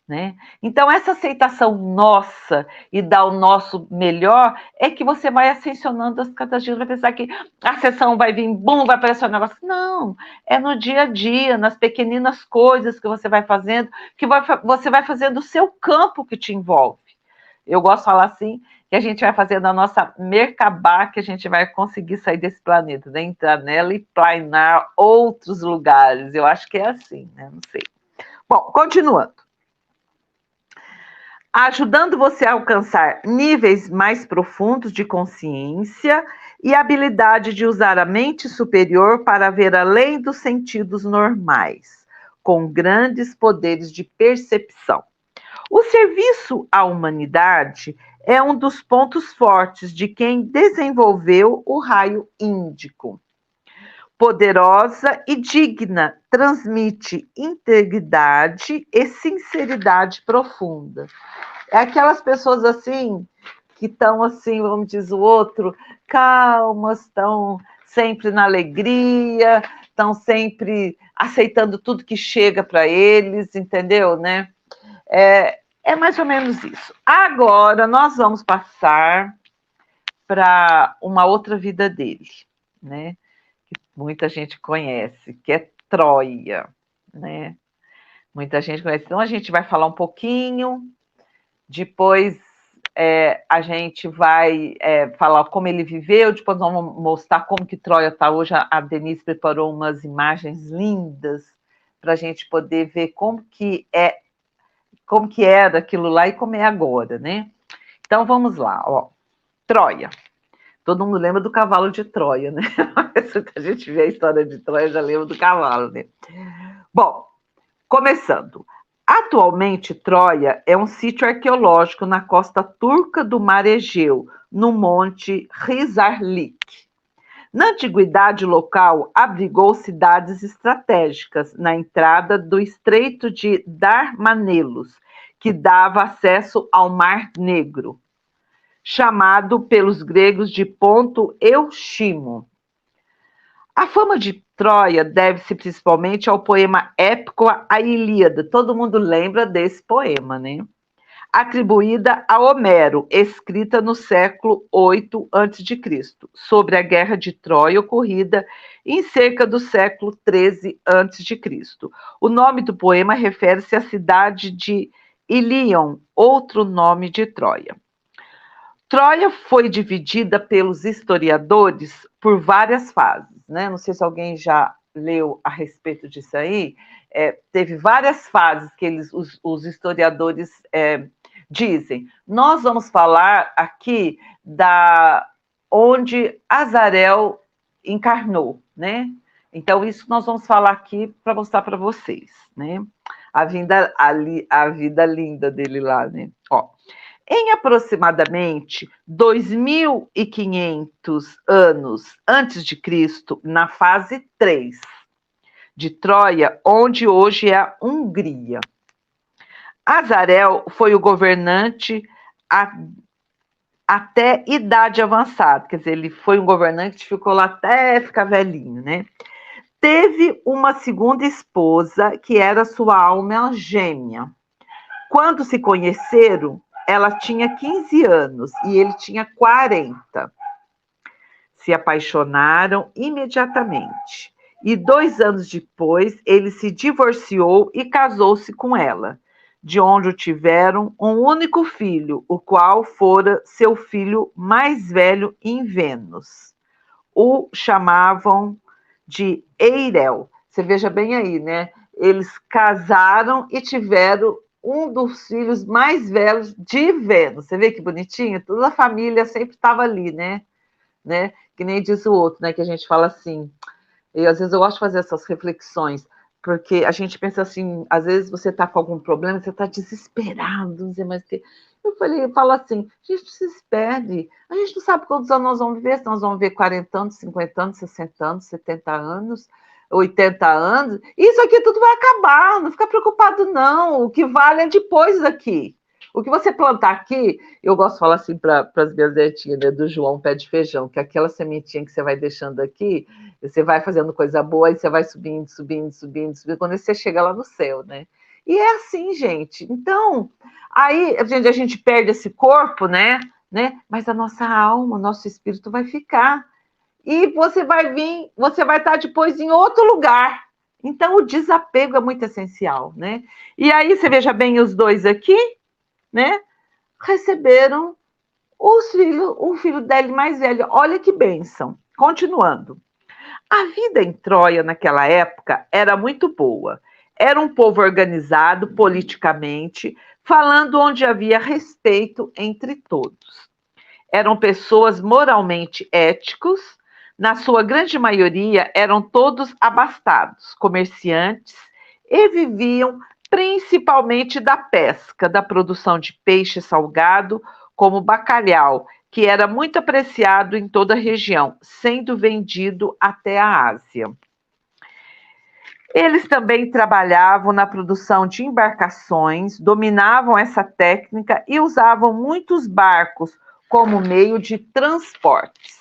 [SPEAKER 2] Né? Então, essa aceitação nossa e dar o nosso melhor é que você vai ascensionando cada dia, vai pensar que a sessão vai vir, bum, vai aparecer um negócio. Não, é no dia a dia, nas pequeninas coisas que você vai fazendo, que você vai fazendo o seu campo que te envolve. Eu gosto de falar assim, que a gente vai fazendo a nossa Merkabah, que a gente vai conseguir sair desse planeta, né? Entrar nela e planear outros lugares. Eu acho que é assim, né? Não sei. Bom, continuando. Ajudando você a alcançar níveis mais profundos de consciência e habilidade de usar a mente superior para ver além dos sentidos normais, com grandes poderes de percepção. O serviço à humanidade é um dos pontos fortes de quem desenvolveu o raio índico. Poderosa e digna, transmite integridade e sinceridade profunda. É aquelas pessoas assim, que estão assim, vamos dizer o outro, calmas, estão sempre na alegria, estão sempre aceitando tudo que chega para eles, entendeu, né? É mais ou menos isso. Agora, nós vamos passar para uma outra vida dele, né? Que muita gente conhece, que é Troia, né? Muita gente conhece. Então, a gente vai falar um pouquinho, depois a gente vai falar como ele viveu, depois vamos mostrar como que Troia está hoje. A Denise preparou umas imagens lindas para a gente poder ver como que era aquilo lá e como é agora, né? Então, vamos lá, ó. Troia. Todo mundo lembra do cavalo de Troia, né? Se a gente vê a história de Troia, já lembra do cavalo, né? Bom, começando. Atualmente, Troia é um sítio arqueológico na costa turca do Mar Egeu, no Monte Rizarlik. Na antiguidade, o local abrigou cidades estratégicas na entrada do Estreito de Darmanelos, que dava acesso ao Mar Negro, chamado pelos gregos de Ponto Euximo. A fama de Troia deve-se principalmente ao poema épico A Ilíada. Todo mundo lembra desse poema, né? Atribuída a Homero, escrita no século VIII a.C., sobre a guerra de Troia ocorrida em cerca do século XIII a.C. O nome do poema refere-se à cidade de Ilion, outro nome de Troia. Troia foi dividida pelos historiadores por várias fases, né? Não sei se alguém já leu a respeito disso aí. Teve várias fases que os historiadores dizem. Nós vamos falar aqui da onde Azarel encarnou, né? Então, isso nós vamos falar aqui para mostrar para vocês, né? A vida linda dele lá, né? Ó. Em aproximadamente 2.500 anos antes de Cristo, na fase 3 de Troia, onde hoje é a Hungria, Azarel foi o governante até idade avançada, quer dizer, ele foi um governante que ficou lá até ficar velhinho, né? Teve uma segunda esposa, que era sua alma gêmea. Quando se conheceram, ela tinha 15 anos e ele tinha 40. Se apaixonaram imediatamente e 2 anos depois ele se divorciou e casou-se com ela, de onde tiveram um único filho, o qual fora seu filho mais velho em Vênus. O chamavam de Eirel. Você veja bem aí, né? Eles casaram e tiveram um dos filhos mais velhos de Vênus. Você vê que bonitinho? Toda a família sempre estava ali, né? Que nem diz o outro, né? Que a gente fala assim. E às vezes eu gosto de fazer essas reflexões, porque a gente pensa assim, às vezes você está com algum problema, você está desesperado, não sei mais o que. Eu falo assim, gente, se espere. A gente não sabe quantos anos nós vamos viver, se nós vamos viver 40 anos, 50 anos, 60 anos, 70 anos, 80 anos. Isso aqui tudo vai acabar, não fica preocupado, não. O que vale é depois daqui. O que você plantar aqui, eu gosto de falar assim para as minhas netinhas, né, do João Pé de Feijão, que é aquela sementinha que você vai deixando aqui, você vai fazendo coisa boa e você vai subindo, subindo, subindo, subindo, quando você chega lá no céu, né? E é assim, gente. Então, aí a gente perde esse corpo, né? Mas a nossa alma, o nosso espírito vai ficar. E você vai vir, você vai estar depois em outro lugar. Então, o desapego é muito essencial, né? E aí, você veja bem os dois aqui, né? Receberam o filho dele mais velho. Olha que bênção. Continuando. A vida em Troia naquela época era muito boa. Era um povo organizado politicamente, falando onde havia respeito entre todos. Eram pessoas moralmente éticos, na sua grande maioria eram todos abastados, comerciantes, e viviam principalmente da pesca, da produção de peixe salgado, como bacalhau, que era muito apreciado em toda a região, sendo vendido até a Ásia. Eles também trabalhavam na produção de embarcações, dominavam essa técnica e usavam muitos barcos como meio de transportes.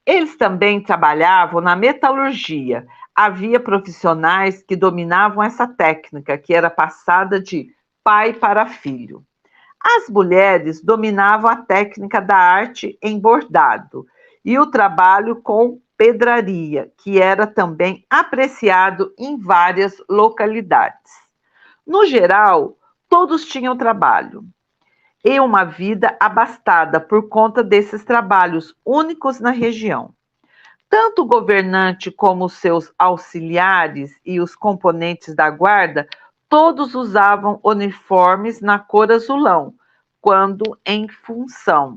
[SPEAKER 2] Eles também trabalhavam na metalurgia. Havia profissionais que dominavam essa técnica, que era passada de pai para filho. As mulheres dominavam a técnica da arte em bordado e o trabalho com pedraria, que era também apreciado em várias localidades. No geral, todos tinham trabalho e uma vida abastada por conta desses trabalhos únicos na região. Tanto o governante como os seus auxiliares e os componentes da guarda, todos usavam uniformes na cor azulão, quando em função.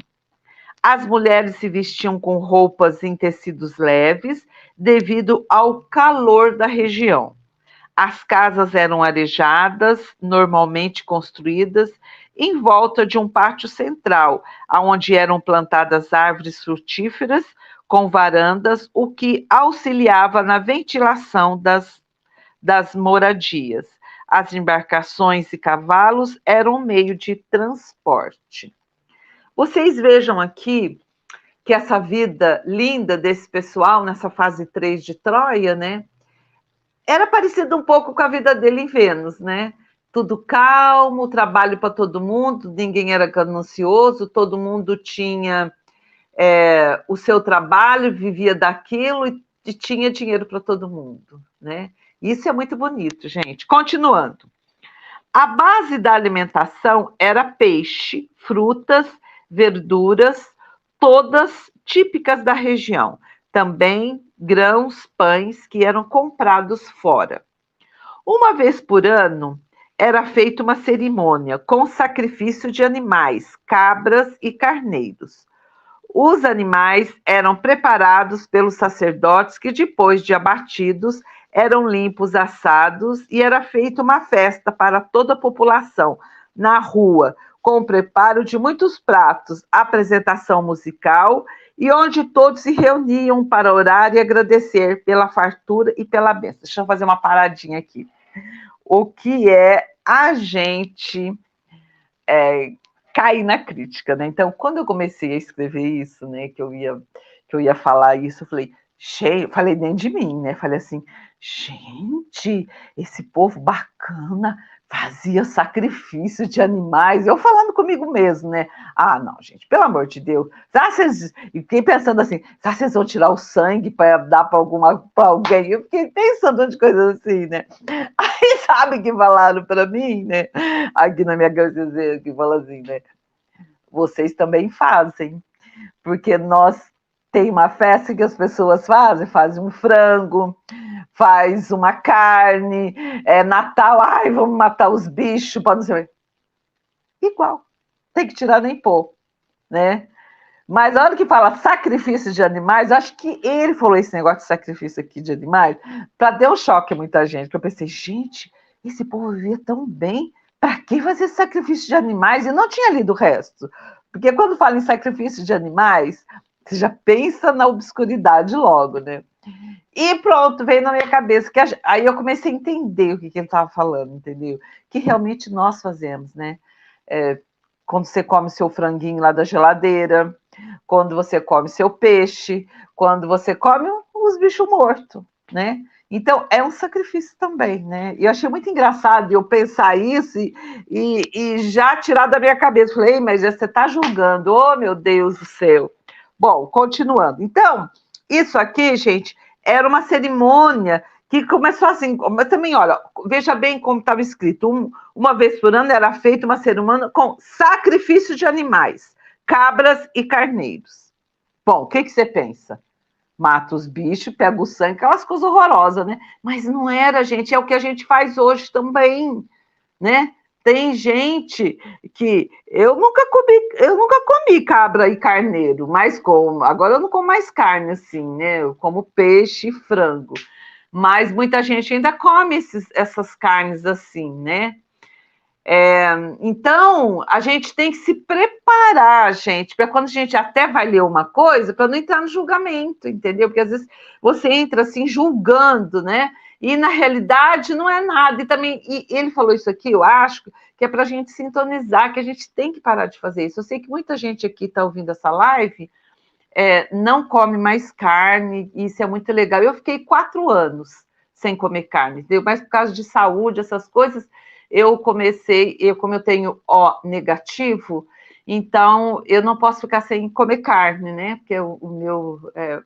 [SPEAKER 2] As mulheres se vestiam com roupas em tecidos leves, devido ao calor da região. As casas eram arejadas, normalmente construídas em volta de um pátio central, onde eram plantadas árvores frutíferas com varandas, o que auxiliava na ventilação das moradias. As embarcações e cavalos eram um meio de transporte. Vocês vejam aqui que essa vida linda desse pessoal, nessa fase 3 de Troia, né? Era parecido um pouco com a vida dele em Vênus, né? Tudo calmo, trabalho para todo mundo, ninguém era ganancioso, todo mundo tinha o seu trabalho, vivia daquilo e tinha dinheiro para todo mundo, né? Isso é muito bonito, gente. Continuando. A base da alimentação era peixe, frutas, verduras, todas típicas da região. Também grãos, pães que eram comprados fora. Uma vez por ano era feita uma cerimônia com sacrifício de animais, cabras e carneiros. Os animais eram preparados pelos sacerdotes que, depois de abatidos, eram limpos, assados e era feita uma festa para toda a população na rua, com o preparo de muitos pratos, apresentação musical e onde todos se reuniam para orar e agradecer pela fartura e pela bênção. Deixa eu fazer uma paradinha aqui. O que é a gente cair na crítica, né? Então, quando eu comecei a escrever isso, né, que eu ia falar isso, eu falei, cheio, falei dentro de mim, né? Falei assim, gente, esse povo bacana fazia sacrifício de animais. Eu falando comigo mesmo, né? Ah, não, gente, pelo amor de Deus. E fiquei pensando assim, será que vocês vão tirar o sangue para dar para alguém? Eu fiquei pensando de coisas assim, né? Aí sabe que falaram para mim, né? Aqui na minha cabeça, que fala assim, né? Vocês também fazem, porque nós tem uma festa que as pessoas fazem um frango, faz uma carne, Natal, ai, vamos matar os bichos, para não sei. Igual, tem que tirar nem pôr, né? Mas a hora que fala sacrifício de animais, acho que ele falou esse negócio de sacrifício aqui de animais, para dar um choque a muita gente, porque eu pensei, gente, esse povo vivia tão bem, para que fazer sacrifício de animais? E não tinha lido o resto. Porque quando fala em sacrifício de animais, você já pensa na obscuridade logo, né? E pronto, veio na minha cabeça. Aí eu comecei a entender o que ele estava falando, entendeu? Que realmente nós fazemos, né? Quando você come seu franguinho lá da geladeira, quando você come seu peixe, quando você come os bichos mortos, né? Então, é um sacrifício também, né? E eu achei muito engraçado eu pensar isso e já tirar da minha cabeça. Falei, mas você está julgando, oh meu Deus do céu. Bom, continuando. Então, isso aqui, gente, era uma cerimônia que começou assim, mas também, olha, veja bem como estava escrito, uma vez por ano era feita uma cerimônia com sacrifício de animais, cabras e carneiros. Bom, o que você pensa? Mata os bichos, pega o sangue, aquelas coisas horrorosas, né? Mas não era, gente, é o que a gente faz hoje também, né? Tem gente que eu nunca comi cabra e carneiro, mas como. Agora eu não como mais carne assim, né? Eu como peixe e frango. Mas muita gente ainda come essas carnes assim, né? Então, a gente tem que se preparar, gente, para quando a gente até vai ler uma coisa, para não entrar no julgamento, entendeu? Porque às vezes você entra assim julgando, né? E na realidade não é nada. E ele falou isso aqui, eu acho, que é para a gente sintonizar, que a gente tem que parar de fazer isso. Eu sei que muita gente aqui está ouvindo essa live, não come mais carne, e isso é muito legal. Eu fiquei 4 anos sem comer carne, entendeu? Mas por causa de saúde, essas coisas, como eu tenho O negativo, então eu não posso ficar sem comer carne, né? Porque o meu.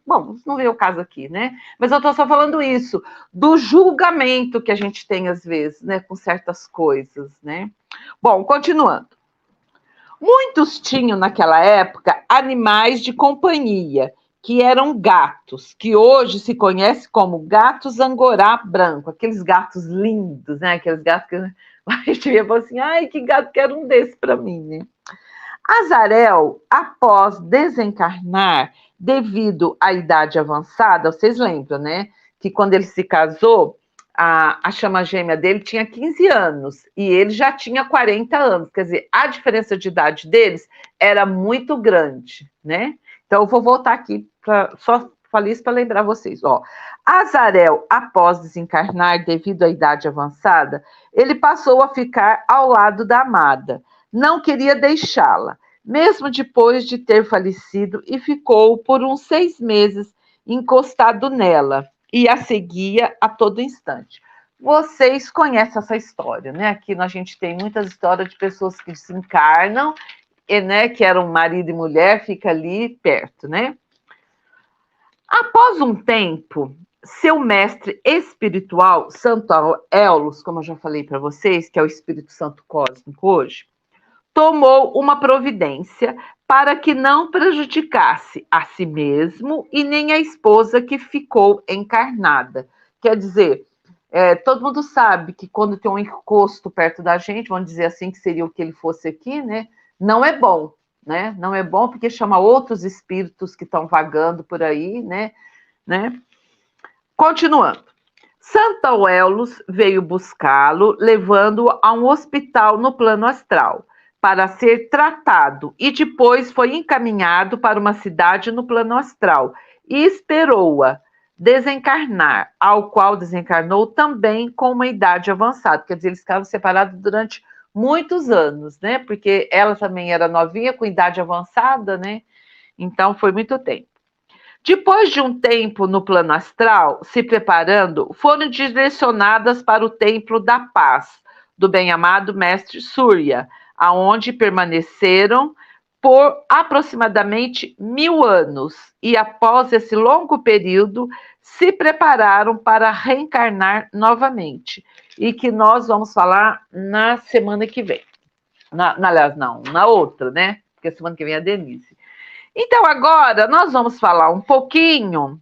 [SPEAKER 2] Bom, não veio o caso aqui, né? Mas eu estou só falando isso, do julgamento que a gente tem às vezes, né? Com certas coisas, né? Bom, continuando. Muitos tinham naquela época animais de companhia, que eram gatos, que hoje se conhece como gatos angorá branco, aqueles gatos lindos, né? Aqueles gatos que a gente via e falou assim, ai, que gato, quero um desse para mim, né? Azarel, após desencarnar, devido à idade avançada, vocês lembram, né? Que quando ele se casou, a chama gêmea dele tinha 15 anos e ele já tinha 40 anos. Quer dizer, a diferença de idade deles era muito grande, né? Então, eu vou voltar aqui, só falei isso para lembrar vocês. Ó, Azarel, após desencarnar devido à idade avançada, ele passou a ficar ao lado da amada. Não queria deixá-la, mesmo depois de ter falecido, e ficou por uns 6 meses encostado nela e a seguia a todo instante. Vocês conhecem essa história, né? Aqui a gente tem muitas histórias de pessoas que se encarnam, né? Que eram marido e mulher, fica ali perto, né? Após um tempo, seu mestre espiritual, Santo Elos, como eu já falei para vocês, que é o Espírito Santo Cósmico hoje, tomou uma providência para que não prejudicasse a si mesmo e nem a esposa que ficou encarnada. Quer dizer, todo mundo sabe que quando tem um encosto perto da gente, vamos dizer assim, que seria o que ele fosse aqui, né? Não é bom, né? Não é bom porque chama outros espíritos que estão vagando por aí, né? Continuando. Santa Uelos veio buscá-lo, levando-o a um hospital no plano astral, para ser tratado, e depois foi encaminhado para uma cidade no plano astral, e esperou-a desencarnar, ao qual desencarnou também com uma idade avançada. Quer dizer, eles ficaram separados durante muitos anos, né? Porque ela também era novinha, com idade avançada, né? Então, foi muito tempo. Depois de um tempo no plano astral, se preparando, foram direcionadas para o Templo da Paz, do bem-amado Mestre Surya, aonde permaneceram por aproximadamente 1000 anos, e após esse longo período, se prepararam para reencarnar novamente, e que nós vamos falar na semana que vem. Aliás, não, na outra, né? Porque semana que vem é a Denise. Então, agora nós vamos falar um pouquinho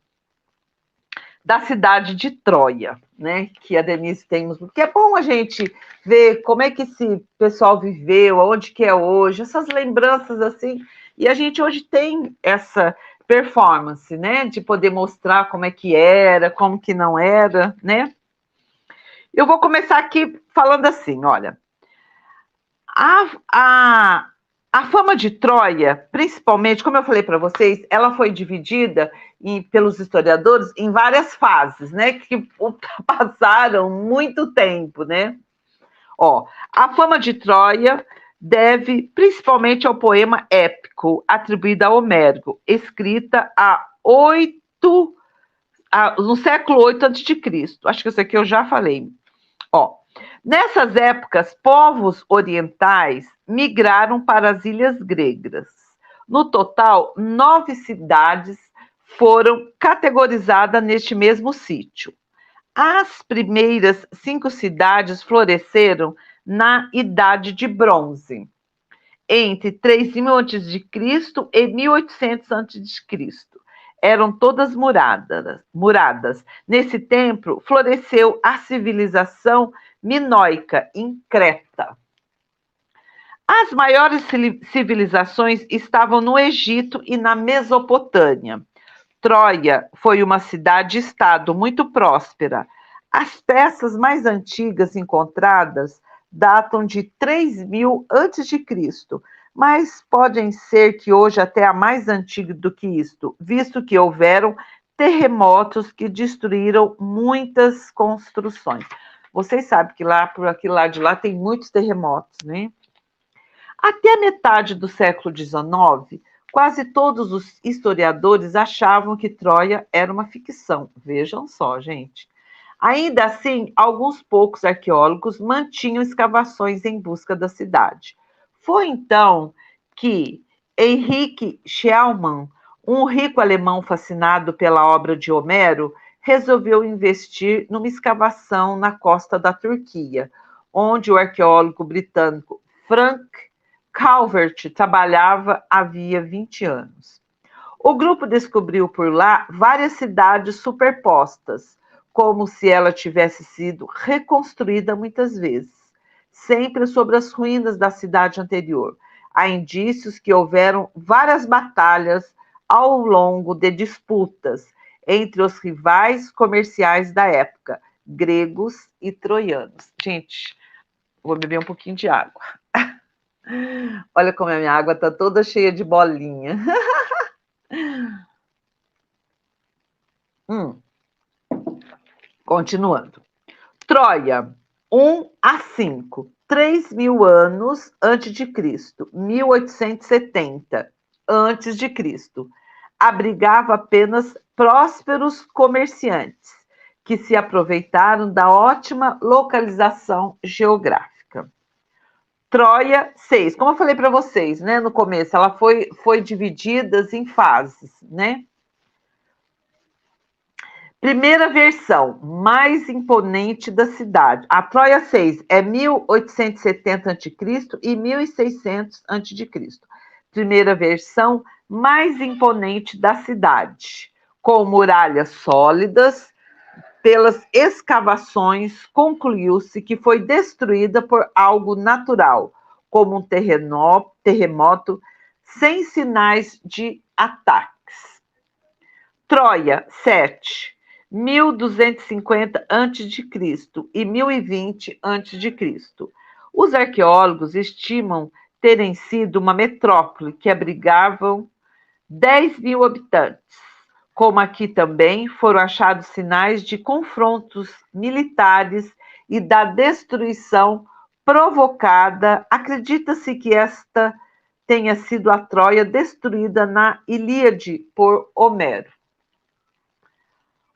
[SPEAKER 2] da cidade de Troia, né? Que a Denise tem, porque é bom a gente ver como é que esse pessoal viveu, onde que é hoje, essas lembranças assim. E a gente hoje tem essa performance, né? De poder mostrar como é que era, como que não era, né? Eu vou começar aqui falando assim, olha. A fama de Troia, principalmente, como eu falei para vocês, ela foi dividida pelos historiadores em várias fases, né? Que passaram muito tempo, né? Ó, a fama de Troia deve principalmente ao poema épico atribuído a Homero, escrita no século 8 a.C. Acho que isso aqui eu já falei. Ó, nessas épocas, povos orientais migraram para as ilhas gregas. No total, 9 cidades foram categorizadas neste mesmo sítio. As primeiras 5 cidades floresceram na Idade de Bronze, entre 3000 a.C. e 1800 a.C. Eram todas muradas. Nesse tempo, floresceu a civilização minoica em Creta. As maiores civilizações estavam no Egito e na Mesopotâmia. Troia foi uma cidade-estado muito próspera. As peças mais antigas encontradas datam de 3000 a.C., mas podem ser que hoje até a mais antiga do que isto, visto que houveram terremotos que destruíram muitas construções. Vocês sabem que lá, por aquele lado de lá, tem muitos terremotos, né? Até a metade do século XIX, quase todos os historiadores achavam que Troia era uma ficção. Vejam só, gente. Ainda assim, alguns poucos arqueólogos mantinham escavações em busca da cidade. Foi então que Henrique Schliemann, um rico alemão fascinado pela obra de Homero, resolveu investir numa escavação na costa da Turquia, onde o arqueólogo britânico Frank Calvert trabalhava havia 20 anos. O grupo descobriu por lá várias cidades superpostas, como se ela tivesse sido reconstruída muitas vezes, sempre sobre as ruínas da cidade anterior. Há indícios que houveram várias batalhas ao longo de disputas entre os rivais comerciais da época, gregos e troianos. Gente, vou beber um pouquinho de água. Olha como a minha água está toda cheia de bolinha. Continuando. Troia, 1 a 5, 3000 anos antes de Cristo, 1870 antes de Cristo. Abrigava apenas prósperos comerciantes que se aproveitaram da ótima localização geográfica. Troia, 6. Como eu falei para vocês, né, no começo, ela foi dividida em fases, né? Primeira versão, mais imponente da cidade. A Troia 6 é 1870 a.C. e 1600 a.C. Primeira versão, mais imponente da cidade, com muralhas sólidas. Pelas escavações, concluiu-se que foi destruída por algo natural, como um terremoto, sem sinais de ataques. Troia, 7, 1250 a.C. e 1020 a.C. Os arqueólogos estimam terem sido uma metrópole que abrigava 10.000 habitantes. Como aqui também foram achados sinais de confrontos militares e da destruição provocada. Acredita-se que esta tenha sido a Troia destruída na Ilíade por Homero.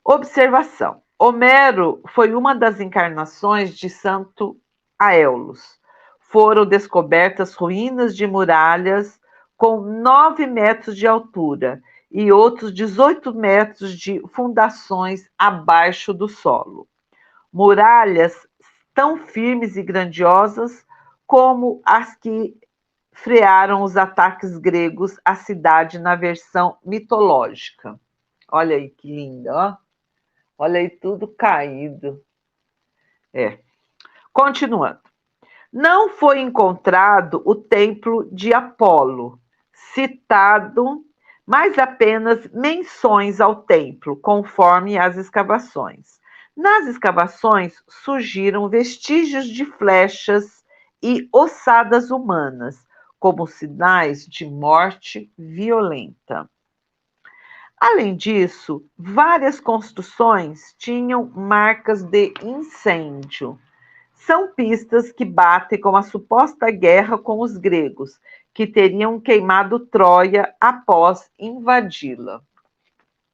[SPEAKER 2] Observação. Homero foi uma das encarnações de Santo Aeolus. Foram descobertas ruínas de muralhas com 9 metros de altura e outros 18 metros de fundações abaixo do solo. Muralhas tão firmes e grandiosas como as que frearam os ataques gregos à cidade na versão mitológica. Olha aí que linda, ó. Olha aí tudo caído. Continuando. Não foi encontrado o templo de Apolo, citado, mas apenas menções ao templo, conforme as escavações. Nas escavações surgiram vestígios de flechas e ossadas humanas, como sinais de morte violenta. Além disso, várias construções tinham marcas de incêndio. São pistas que batem com a suposta guerra com os gregos, que teriam queimado Troia após invadi-la.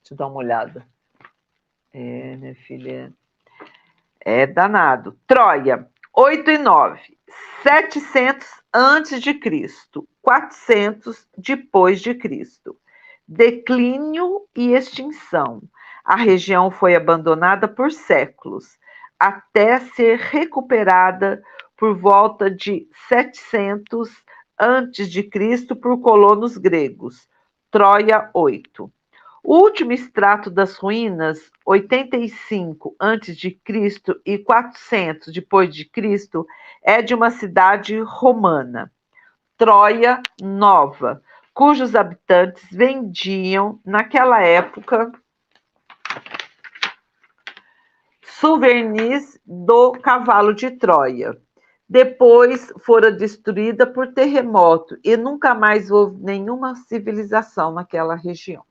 [SPEAKER 2] Deixa eu dar uma olhada. Minha filha, é danado. Troia, 8 e 9, 700 antes de Cristo, 400 depois de Cristo. Declínio e extinção. A região foi abandonada por séculos, até ser recuperada por volta de 700 antes de Cristo por colonos gregos. Troia 8. O último extrato das ruínas, 85 antes de Cristo e 400 depois de Cristo, é de uma cidade romana, Troia Nova, cujos habitantes vendiam, naquela época, souvenirs do cavalo de Troia. Depois fora destruída por terremoto e nunca mais houve nenhuma civilização naquela região.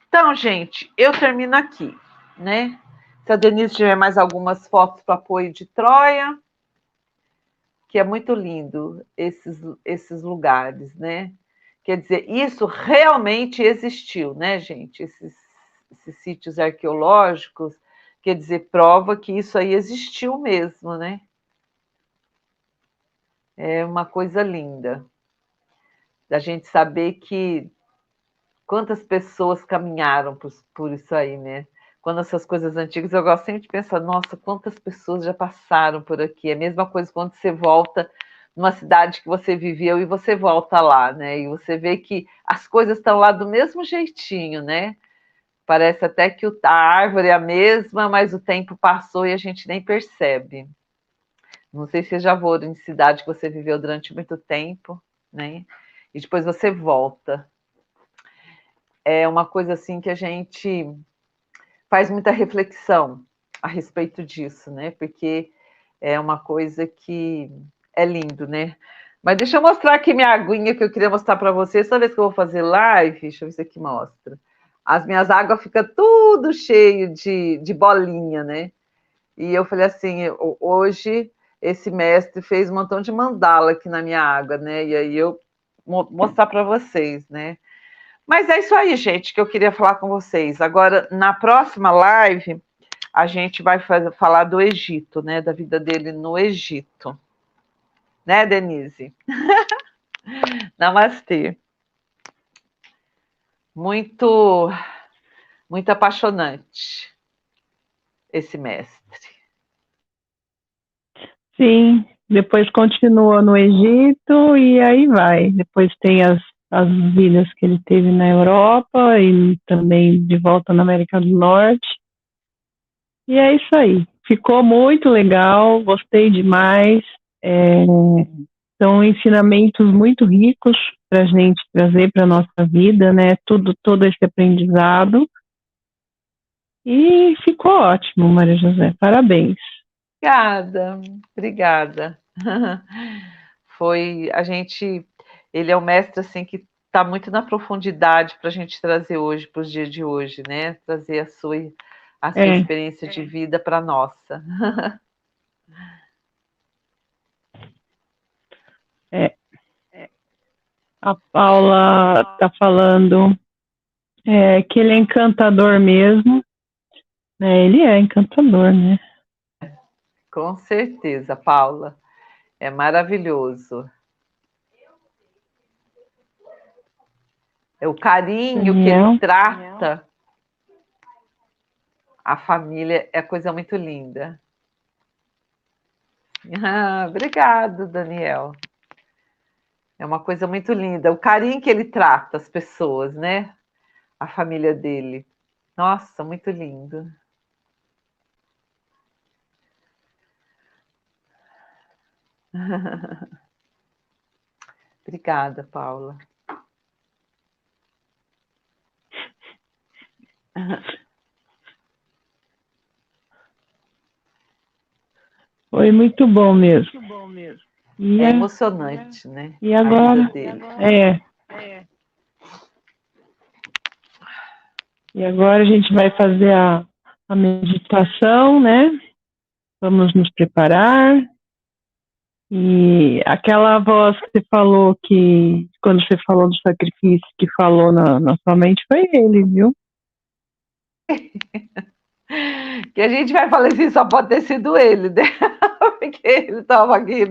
[SPEAKER 2] Então, gente, eu termino aqui, né? Se a Denise tiver mais algumas fotos para apoio de Troia, que é muito lindo esses lugares, né? Quer dizer, isso realmente existiu, né, gente? Esses sítios arqueológicos, quer dizer, prova que isso aí existiu mesmo, né? É uma coisa linda da gente saber que quantas pessoas caminharam por isso aí, né? Quando essas coisas antigas, eu gosto sempre de pensar, nossa, quantas pessoas já passaram por aqui. É a mesma coisa quando você volta numa cidade que você viveu e você volta lá, né? E você vê que as coisas estão lá do mesmo jeitinho, né? Parece até que a árvore é a mesma, mas o tempo passou e a gente nem percebe. Não sei se você já foram em cidade que você viveu durante muito tempo, né? E depois você volta. É uma coisa assim que a gente faz muita reflexão a respeito disso, né? Porque é uma coisa que é lindo, né? Mas deixa eu mostrar aqui minha aguinha que eu queria mostrar para vocês. Toda vez que eu vou fazer live, deixa eu ver se aqui mostra. As minhas águas ficam tudo cheio de bolinha, né? E eu falei assim, hoje esse mestre fez um montão de mandala aqui na minha água, né? E aí eu vou mostrar para vocês, né? Mas é isso aí, gente, que eu queria falar com vocês. Agora, na próxima live, a gente vai falar do Egito, né? Da vida dele no Egito. Né, Denise? Namastê. Muito, muito apaixonante esse mestre.
[SPEAKER 1] Sim, depois continua no Egito e aí vai. Depois tem as vidas que ele teve na Europa e também de volta na América do Norte. E é isso aí. Ficou muito legal, gostei demais. São ensinamentos muito ricos para a gente trazer para a nossa vida, né? Todo esse aprendizado. E ficou ótimo, Maria José. Parabéns.
[SPEAKER 2] Obrigada, obrigada. Ele é um mestre assim que está muito na profundidade para a gente trazer hoje, para os dias de hoje, né? Trazer a sua experiência de vida para a nossa.
[SPEAKER 1] A Paula está falando É, que ele é encantador mesmo. É, ele é encantador, né?
[SPEAKER 2] Com certeza, Paula. É maravilhoso. É o carinho que ele
[SPEAKER 1] Daniel.
[SPEAKER 2] trata a família é coisa muito linda. Ah, obrigado, Daniel. É uma coisa muito linda. O carinho que ele trata as pessoas, né? A família dele. Nossa, muito lindo. Obrigada, Paula.
[SPEAKER 1] Foi muito bom mesmo. E,
[SPEAKER 2] É emocionante, né?
[SPEAKER 1] e
[SPEAKER 2] A vida
[SPEAKER 1] agora,
[SPEAKER 2] dele.
[SPEAKER 1] E agora a gente vai fazer a meditação, né? Vamos nos preparar. E aquela voz que você falou que, quando você falou do sacrifício, que falou na sua mente, foi ele, viu?
[SPEAKER 2] Que a gente vai falar assim, só pode ter sido ele, né? Porque ele estava aqui,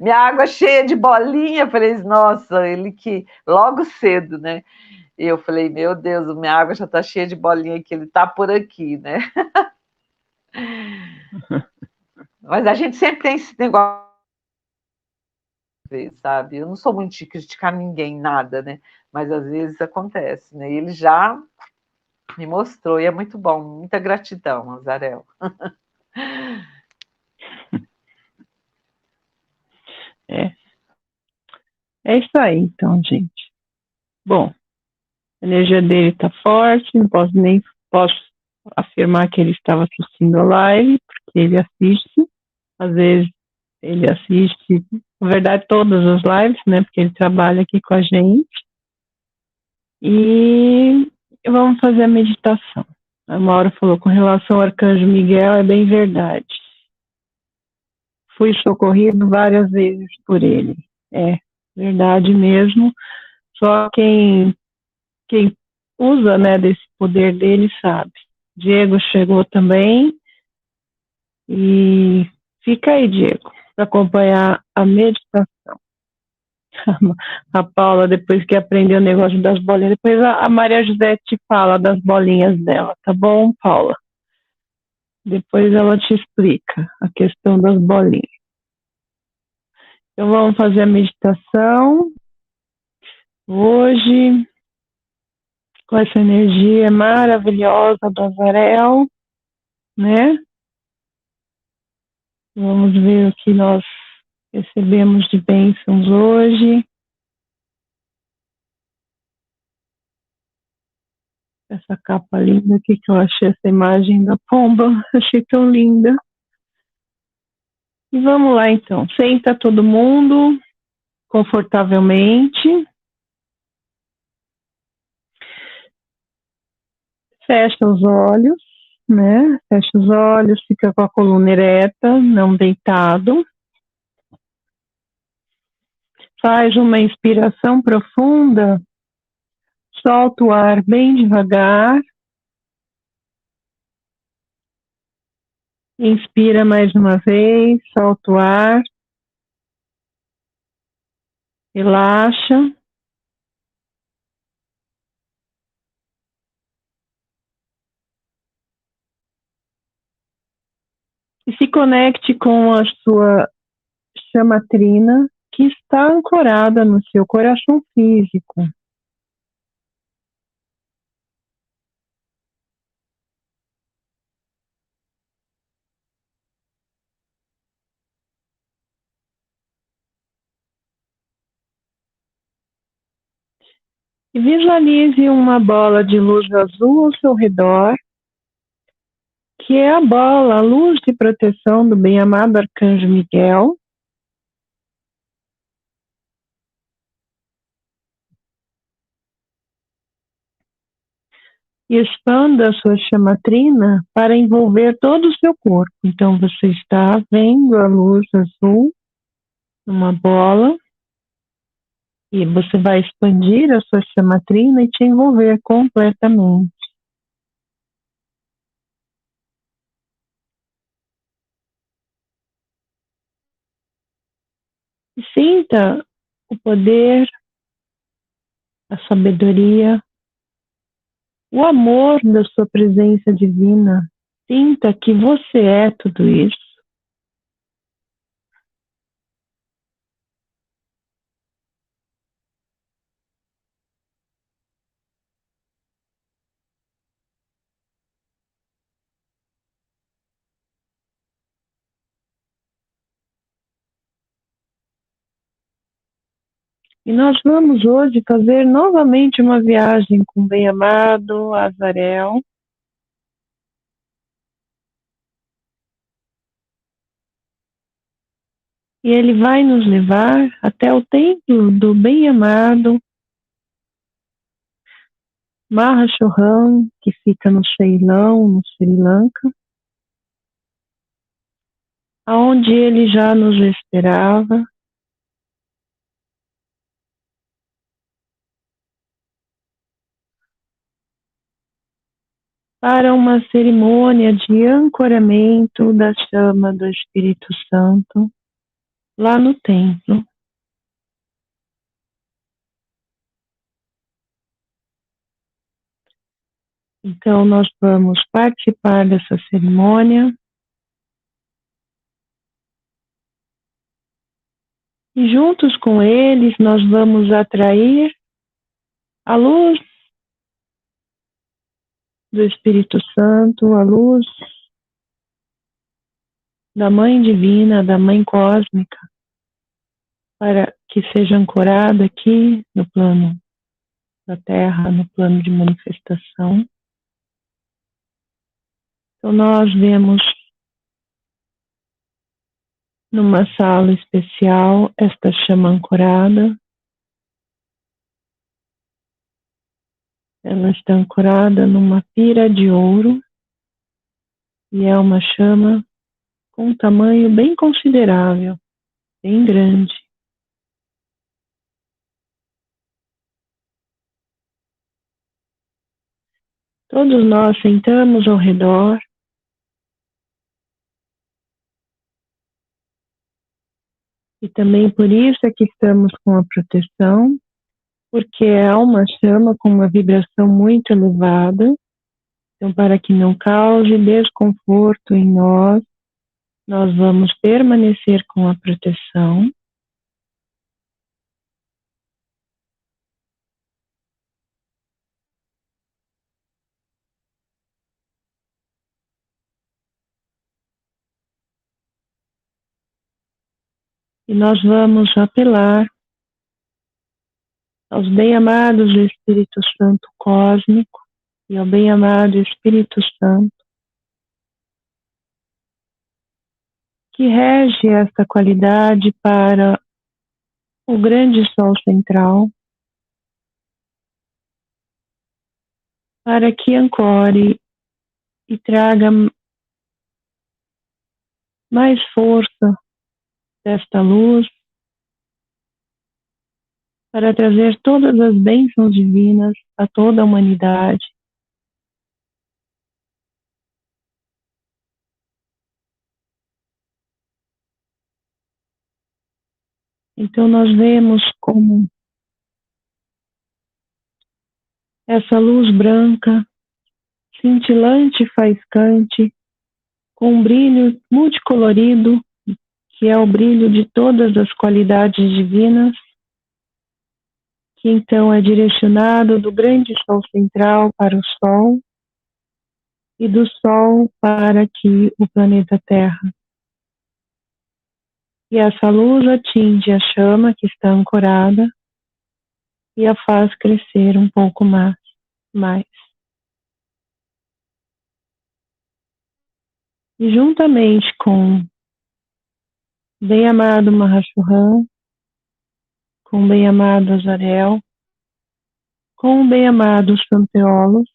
[SPEAKER 2] minha água cheia de bolinha. Eu falei, nossa, ele que logo cedo, né? E eu falei, meu Deus, minha água já está cheia de bolinha aqui, ele está por aqui, né? Mas a gente sempre tem esse negócio, sabe? Eu não sou muito de criticar ninguém, nada, né? Mas às vezes acontece, né? E ele já me mostrou, e é muito bom, muita gratidão, Azarel.
[SPEAKER 1] É, é isso aí, então, gente. Bom, a energia dele está forte, não posso nem posso afirmar que ele estava assistindo a live, porque ele assiste, às vezes ele assiste, na verdade, todas as lives, né? Porque ele trabalha aqui com a gente. E vamos fazer a meditação. A Maura falou com relação ao Arcanjo Miguel, é bem verdade. Fui socorrido várias vezes por ele. É verdade mesmo. Só quem usa, né, desse poder dele sabe. Diego chegou também. E fica aí, Diego, para acompanhar a meditação. A Paula, depois que aprendeu o negócio das bolinhas, depois a Maria José te fala das bolinhas dela, tá bom, Paula? Depois ela te explica a questão das bolinhas. Então vamos fazer a meditação hoje com essa energia maravilhosa do Azarel, né? Vamos ver o que nós recebemos de bênçãos hoje. Essa capa linda aqui que eu achei, essa imagem da pomba, achei tão linda. E vamos lá então, senta todo mundo confortavelmente, fecha os olhos, né? Fecha os olhos, fica com a coluna ereta, não deitado. Faz uma inspiração profunda, solta o ar bem devagar. Inspira mais uma vez, solta o ar. Relaxa. E se conecte com a sua chamatrina que está ancorada no seu coração físico. E visualize uma bola de luz azul ao seu redor, que é a bola, a luz de proteção do bem-amado Arcanjo Miguel. E expanda a sua chamatrina para envolver todo o seu corpo. Então você está vendo a luz azul, uma bola, E você vai expandir a sua chamatrina e te envolver completamente. E sinta o poder, a sabedoria, o amor da sua presença divina. Sinta que você é tudo isso. E nós vamos hoje fazer novamente uma viagem com o bem-amado Azarel. E ele vai nos levar até o templo do bem-amado Mahashohan, que fica no Ceilão, no Sri Lanka, aonde ele já nos esperava. Para uma cerimônia de ancoramento da chama do Espírito Santo lá no templo. Então, nós vamos participar dessa cerimônia e, juntos com eles, nós vamos atrair a luz do Espírito Santo, a luz da Mãe Divina, da Mãe Cósmica, para que seja ancorada aqui no plano da Terra, no plano de manifestação. Então, nós vemos numa sala especial esta chama ancorada. Ela está ancorada numa pira de ouro e é uma chama com um tamanho bem considerável, bem grande. Todos nós sentamos ao redor e também por isso é que estamos com a proteção, porque é uma chama com uma vibração muito elevada. Então, para que não cause desconforto em nós, nós vamos permanecer com a proteção. E nós vamos apelar aos bem-amados do Espírito Santo Cósmico e ao bem-amado Espírito Santo, que rege esta qualidade para o grande Sol Central, para que ancore e traga mais força desta luz, para trazer todas as bênçãos divinas a toda a humanidade. Então nós vemos como essa luz branca, cintilante e faiscante, com um brilho multicolorido, que é o brilho de todas as qualidades divinas, que então é direcionado do grande Sol Central para o Sol e do Sol para aqui o planeta Terra. E essa luz atinge a chama que está ancorada e a faz crescer um pouco mais. E juntamente com o bem-amado Mahashohan, com o bem-amado Azarel, com o bem-amado Santeolos,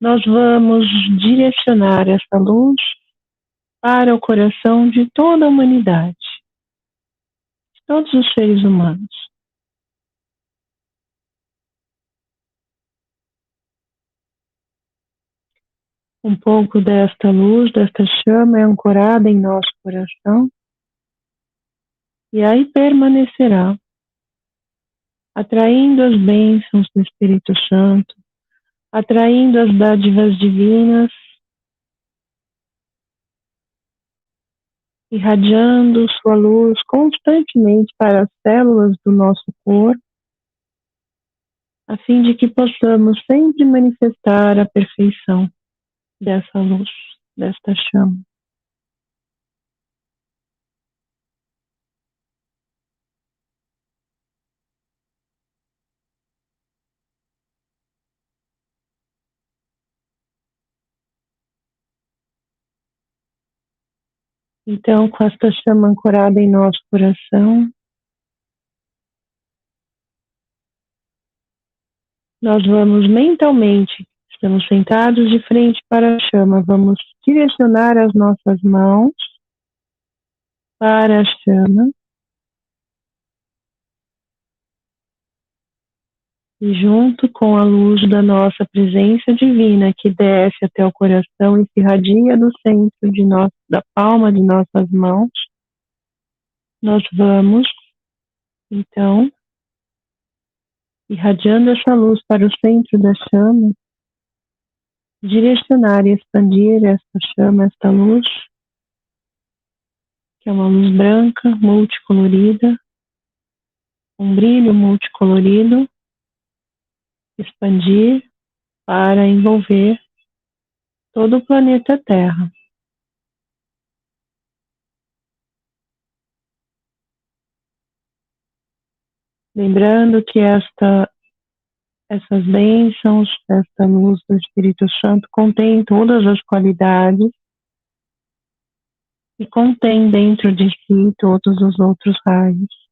[SPEAKER 1] nós vamos direcionar essa luz para o coração de toda a humanidade. todos os seres humanos. Um pouco desta luz, desta chama é ancorada em nosso coração e aí permanecerá, atraindo as bênçãos do Espírito Santo, atraindo as dádivas divinas, irradiando sua luz constantemente para as células do nosso corpo, a fim de que possamos sempre manifestar a perfeição dessa luz, desta chama. Então, com esta chama ancorada em nosso coração, nós vamos mentalmente, estamos sentados de frente para a chama, vamos direcionar as nossas mãos para a chama e junto com a luz da nossa presença divina que desce até o coração e se irradia do centro de da palma de nossas mãos, nós vamos, então, irradiando essa luz para o centro da chama, direcionar e expandir esta chama, esta luz, que é uma luz branca, multicolorida, um brilho multicolorido, expandir para envolver todo o planeta Terra. Lembrando que essas bênçãos, esta luz do Espírito Santo contém todas as qualidades e contém dentro de si todos os outros raios.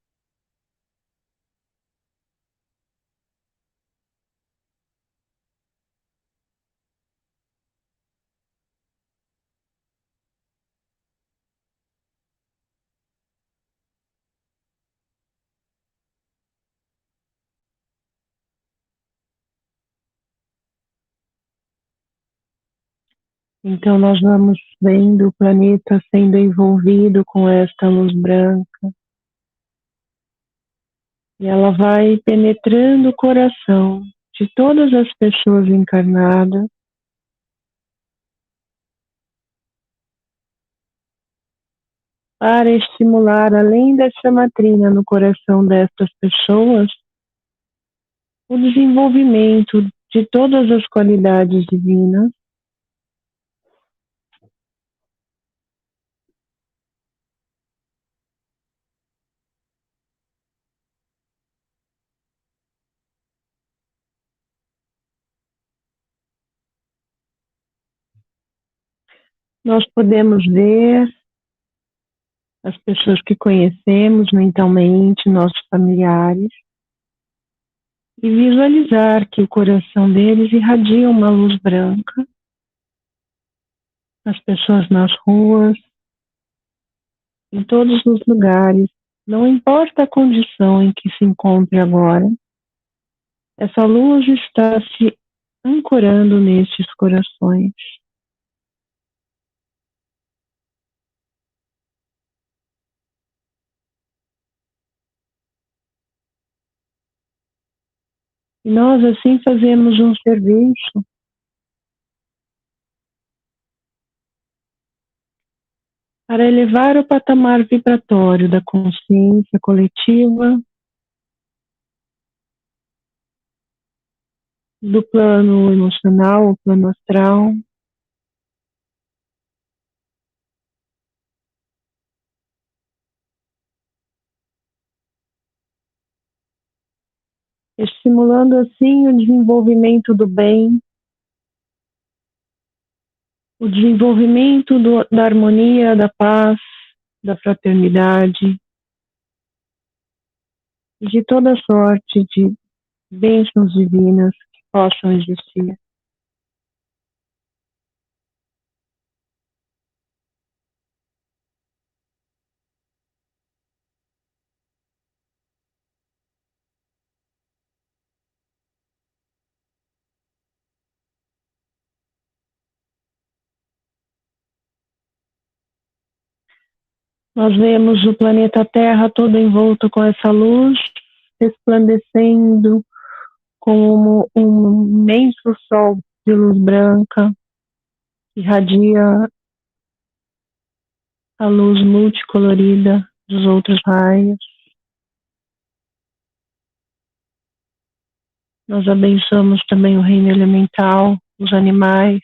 [SPEAKER 1] Então nós vamos vendo o planeta sendo envolvido com esta luz branca e ela vai penetrando o coração de todas as pessoas encarnadas, para estimular, além da chamatrina no coração destas pessoas, o desenvolvimento de todas as qualidades divinas, nós podemos ver as pessoas que conhecemos mentalmente, nossos familiares, e visualizar que o coração deles irradia uma luz branca, as pessoas nas ruas, em todos os lugares, não importa a condição em que se encontre agora, essa luz está se ancorando nestes corações. E nós assim fazemos um serviço para elevar o patamar vibratório da consciência coletiva, do plano emocional, o plano astral, estimulando assim o desenvolvimento do bem, o desenvolvimento da harmonia, da paz, da fraternidade, e de toda sorte de bênçãos divinas que possam existir. Nós vemos o planeta Terra todo envolto com essa luz, resplandecendo como um imenso sol de luz branca, que irradia a luz multicolorida dos outros raios. Nós abençoamos também o reino elemental, os animais.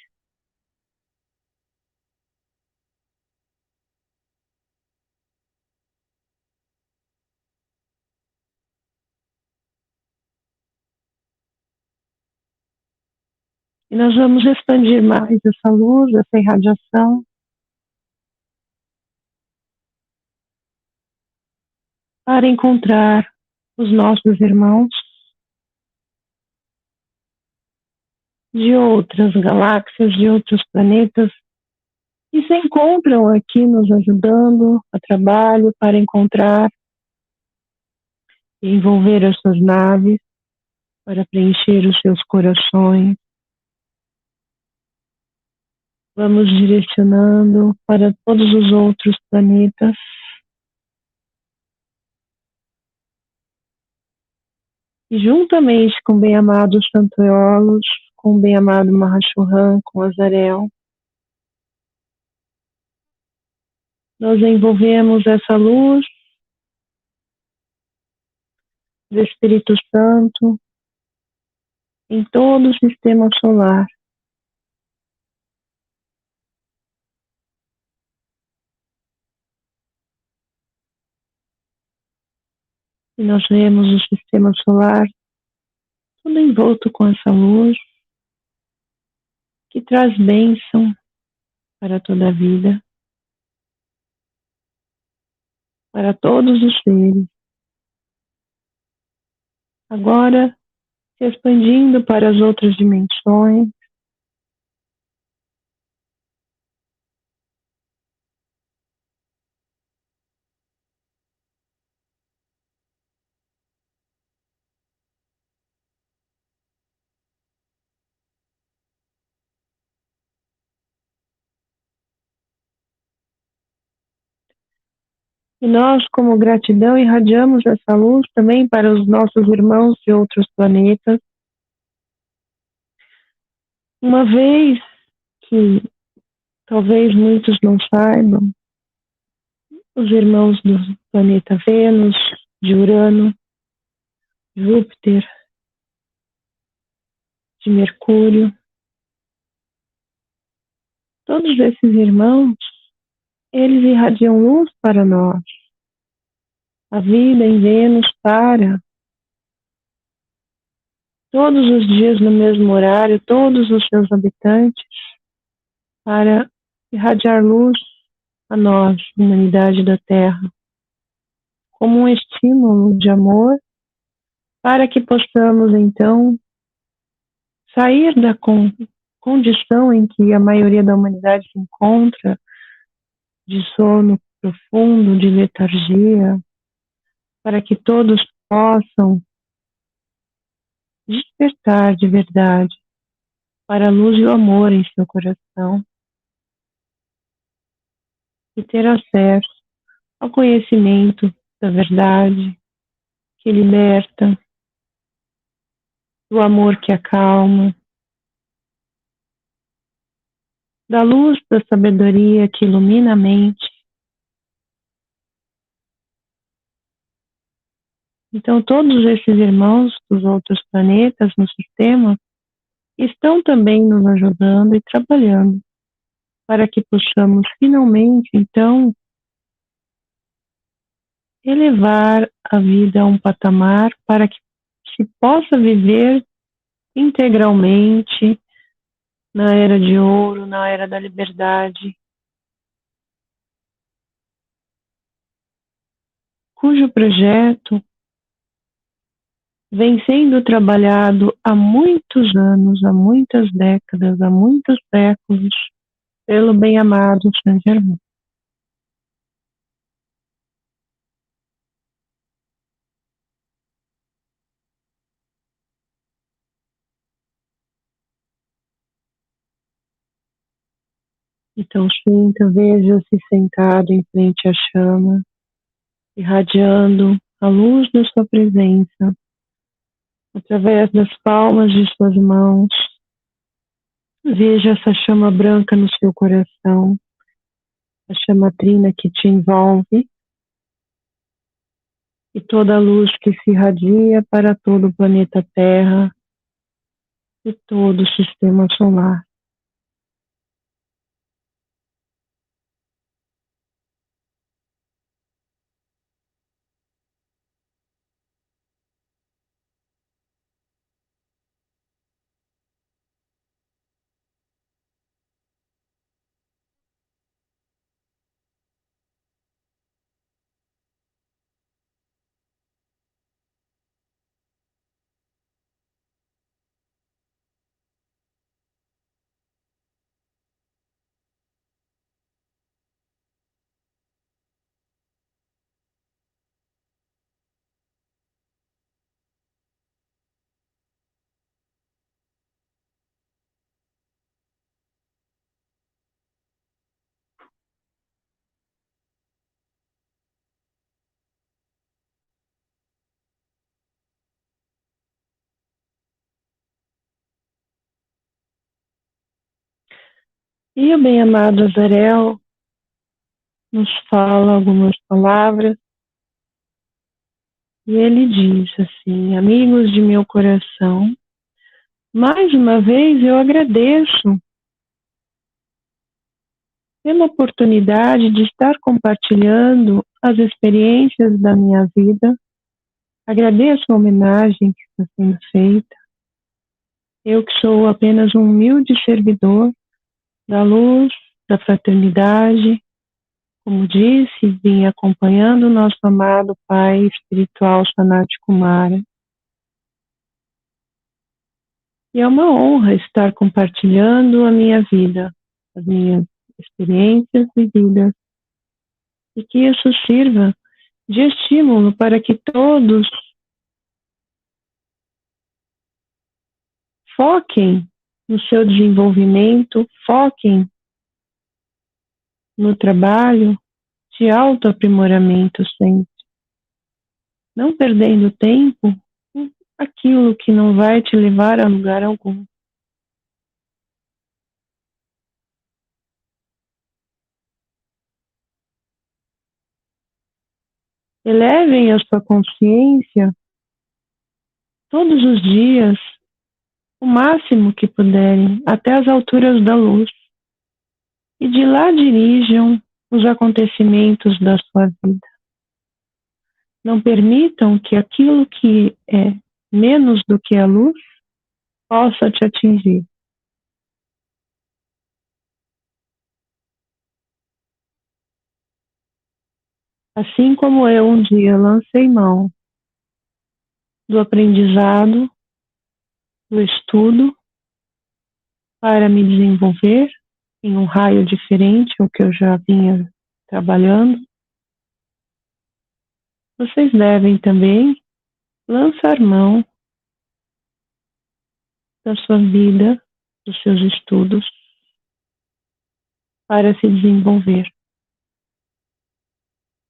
[SPEAKER 1] E nós vamos expandir mais essa luz, essa irradiação, para encontrar os nossos irmãos de outras galáxias, de outros planetas, que se encontram aqui nos ajudando a trabalho para encontrar e envolver as suas naves, para preencher os seus corações. Vamos direcionando para todos os outros planetas. E juntamente com o bem-amado Santoyolos, com o bem-amado Mahashohan, com Azarel, nós envolvemos essa luz do Espírito Santo em todo o sistema solar. E nós vemos o sistema solar todo envolto com essa luz que traz bênção para toda a vida, para todos os seres. Agora, se expandindo para as outras dimensões, e nós, como gratidão, irradiamos essa luz também para os nossos irmãos de outros planetas, uma vez que talvez muitos não saibam, os irmãos do planeta Vênus, de Urano, Júpiter, de Mercúrio, todos esses irmãos, eles irradiam luz para nós. A vida em Vênus para todos os dias no mesmo horário, todos os seus habitantes, para irradiar luz a nós, humanidade da Terra, como um estímulo de amor, para que possamos, então, sair da condição em que a maioria da humanidade se encontra, de sono profundo, de letargia, para que todos possam despertar de verdade para a luz e o amor em seu coração e ter acesso ao conhecimento da verdade que liberta, do amor que acalma, da luz da sabedoria que ilumina a mente. Então, todos esses irmãos dos outros planetas no sistema estão também nos ajudando e trabalhando para que possamos finalmente, então, elevar a vida a um patamar para que se possa viver integralmente na era de ouro, na era da liberdade, cujo projeto vem sendo trabalhado há muitos anos, há muitas décadas, há muitos séculos, pelo bem-amado Saint-Germain. Então sinta, veja-se sentado em frente à chama, irradiando a luz da sua presença através das palmas de suas mãos. Veja essa chama branca no seu coração, a chama trina que te envolve e toda a luz que se irradia para todo o planeta Terra e todo o sistema solar. E o bem-amado Azarel nos fala algumas palavras e ele diz assim: amigos de meu coração, mais uma vez eu agradeço pela oportunidade de estar compartilhando as experiências da minha vida. Agradeço a homenagem que está sendo feita. Eu que sou apenas um humilde servidor da luz, da fraternidade, como disse, vim acompanhando o nosso amado Pai espiritual Sanat Kumara. E é uma honra estar compartilhando a minha vida, as minhas experiências vividas, e que isso sirva de estímulo para que todos foquem no seu desenvolvimento, foquem no trabalho de autoaprimoramento sempre, não perdendo tempo com aquilo que não vai te levar a lugar algum. Elevem a sua consciência todos os dias, o máximo que puderem, até as alturas da luz, e de lá dirijam os acontecimentos da sua vida. Não permitam que aquilo que é menos do que a luz possa te atingir. Assim como eu um dia lancei mão do aprendizado, do estudo, para me desenvolver em um raio diferente ao que eu já vinha trabalhando, vocês devem também lançar mão da sua vida, dos seus estudos, para se desenvolver,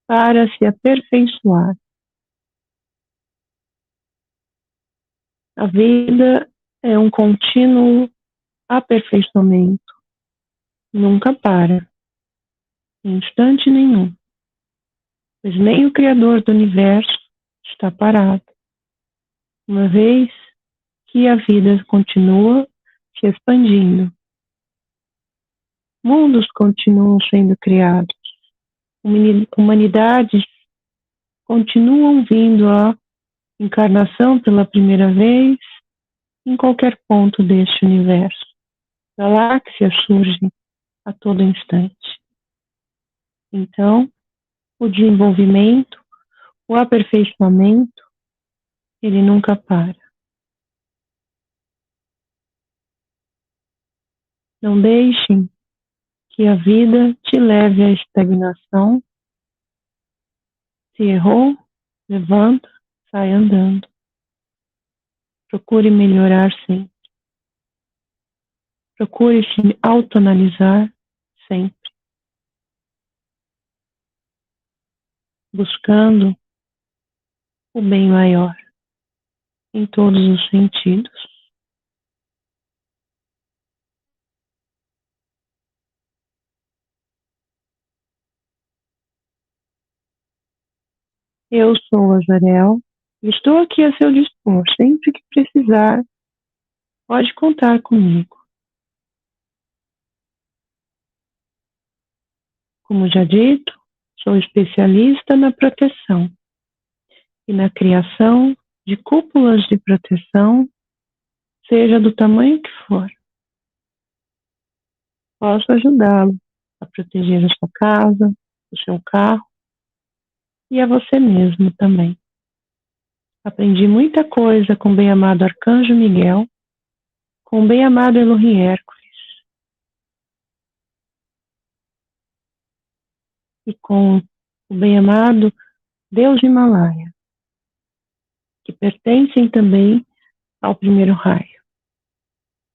[SPEAKER 1] para se aperfeiçoar. A vida é um contínuo aperfeiçoamento, nunca para, em instante nenhum, pois nem o Criador do Universo está parado, uma vez que a vida continua se expandindo. Mundos continuam sendo criados, humanidades continuam vindo à encarnação pela primeira vez em qualquer ponto deste universo. Galáxias surgem a todo instante. Então, o desenvolvimento, o aperfeiçoamento, ele nunca para. Não deixem que a vida te leve à estagnação. Se errou, levanta, sai andando. Procure melhorar sempre. Procure se autoanalisar
[SPEAKER 3] sempre, buscando o bem maior em todos os sentidos. Eu sou a Zarel e estou aqui a seu dispor. Sempre que precisar, pode contar comigo. Como já dito, sou especialista na proteção e na criação de cúpulas de proteção, seja do tamanho que for. Posso ajudá-lo a proteger a sua casa, o seu carro e a você mesmo também. Aprendi muita coisa com o bem-amado Arcanjo Miguel, com o bem-amado Elohim Hércules e com o bem-amado Deus Himalaia, que pertencem também ao primeiro raio,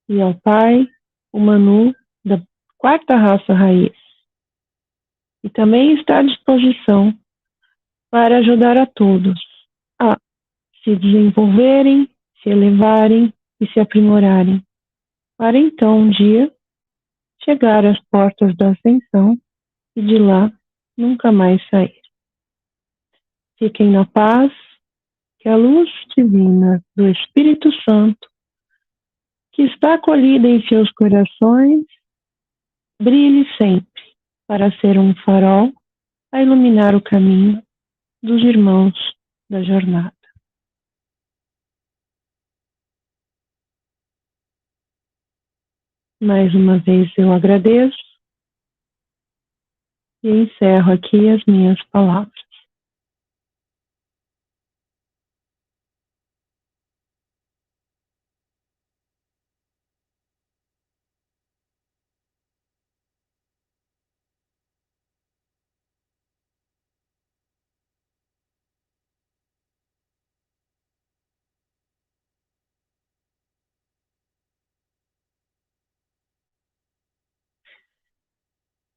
[SPEAKER 3] e ao Pai, o Manu, da quarta raça raiz, e também está à disposição para ajudar a todos a se desenvolverem, se elevarem e se aprimorarem, para então um dia chegar às portas da ascensão e de lá nunca mais sair. Fiquem na paz, que a luz divina do Espírito Santo, que está acolhida em seus corações, brilhe sempre para ser um farol a iluminar o caminho dos irmãos da jornada. Mais uma vez eu agradeço e encerro aqui as minhas palavras.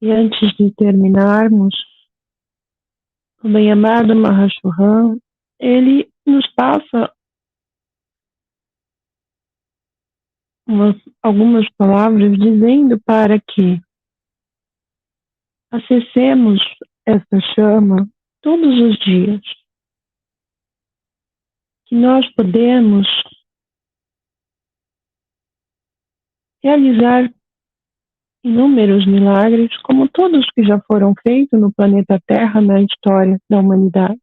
[SPEAKER 3] E antes de terminarmos, o bem-amado Mahashohan, ele nos passa algumas palavras dizendo para que acessemos essa chama todos os dias, que nós podemos realizar inúmeros milagres, como todos que já foram feitos no planeta Terra na história da humanidade.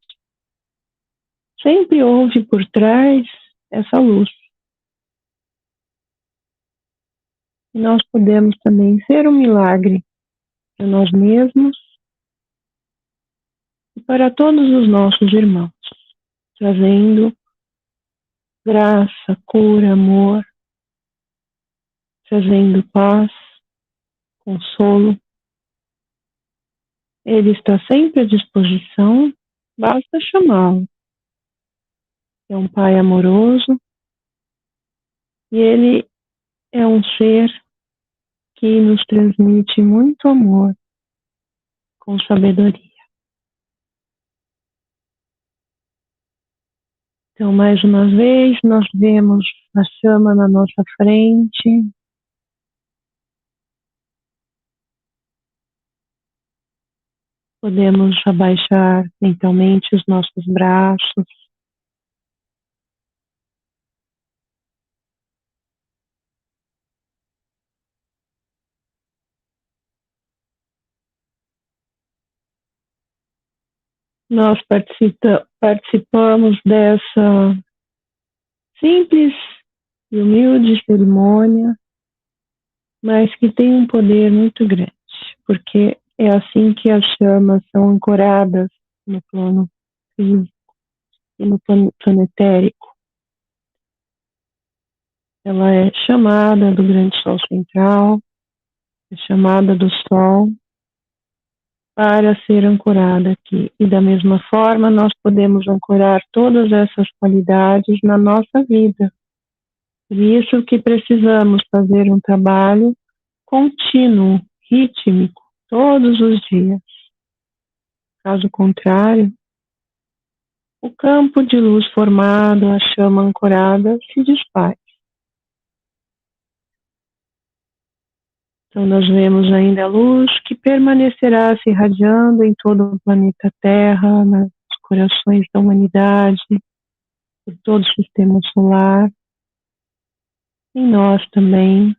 [SPEAKER 3] Sempre houve por trás essa luz. E nós podemos também ser um milagre para nós mesmos e para todos os nossos irmãos, trazendo graça, cura, amor, trazendo paz, consolo. Ele está sempre à disposição, basta chamá-lo. É um Pai amoroso e ele é um ser que nos transmite muito amor com sabedoria. Então, mais uma vez, nós vemos a chama na nossa frente. Podemos abaixar mentalmente os nossos braços. Nós participamos dessa simples e humilde cerimônia, mas que tem um poder muito grande, porque é assim que as chamas são ancoradas no plano físico e no plano planetérico. Ela é chamada do grande sol central, é chamada do sol para ser ancorada aqui. E da mesma forma, nós podemos ancorar todas essas qualidades na nossa vida. Por isso que precisamos fazer um trabalho contínuo rítmico, todos os dias. Caso contrário, o campo de luz formado, a chama ancorada, se desfaz. Então, nós vemos ainda a luz que permanecerá se irradiando em todo o planeta Terra, nos corações da humanidade, por todo o sistema solar, em nós também.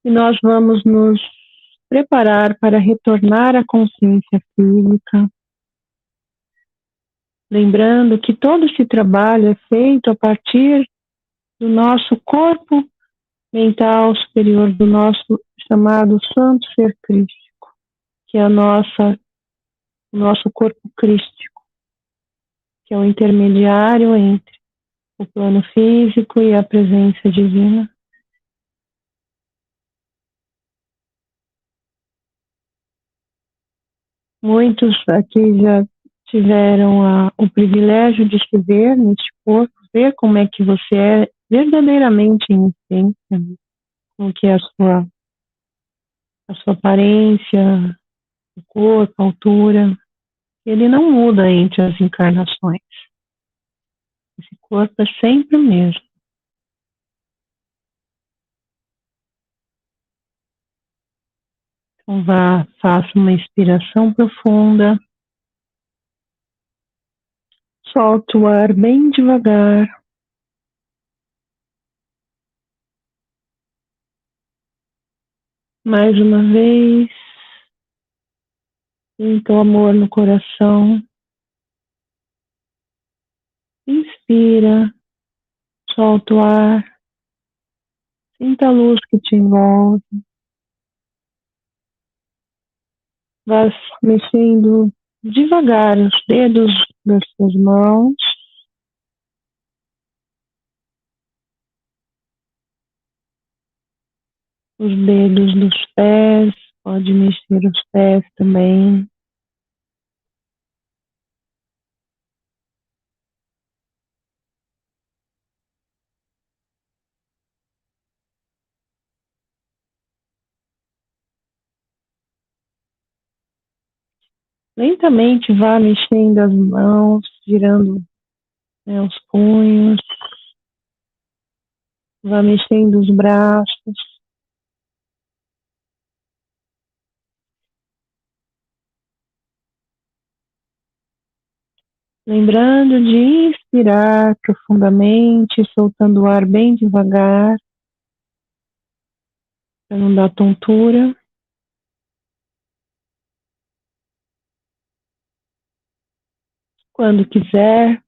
[SPEAKER 3] E nós vamos nos preparar para retornar à consciência física, lembrando que todo esse trabalho é feito a partir do nosso corpo mental superior, do nosso chamado Santo Ser Crístico, que é o nosso corpo crístico, que é o intermediário entre o plano físico e a presença divina. Muitos aqui já tiveram o privilégio de se ver neste corpo, ver como é que você é verdadeiramente em essência, como que é a sua aparência, o corpo, a altura. Ele não muda entre as encarnações. Esse corpo é sempre o mesmo. Então faça uma inspiração profunda. Solta o ar bem devagar. Mais uma vez. Sinta o amor no coração. Inspira. Solta o ar. Sinta a luz que te envolve. Vá mexendo devagar os dedos das suas mãos. Os dedos dos pés. Pode mexer os pés também. Lentamente vá mexendo as mãos, girando, né, os punhos. Vá mexendo os braços. Lembrando de inspirar profundamente, soltando o ar bem devagar, para não dar tontura. Quando quiser,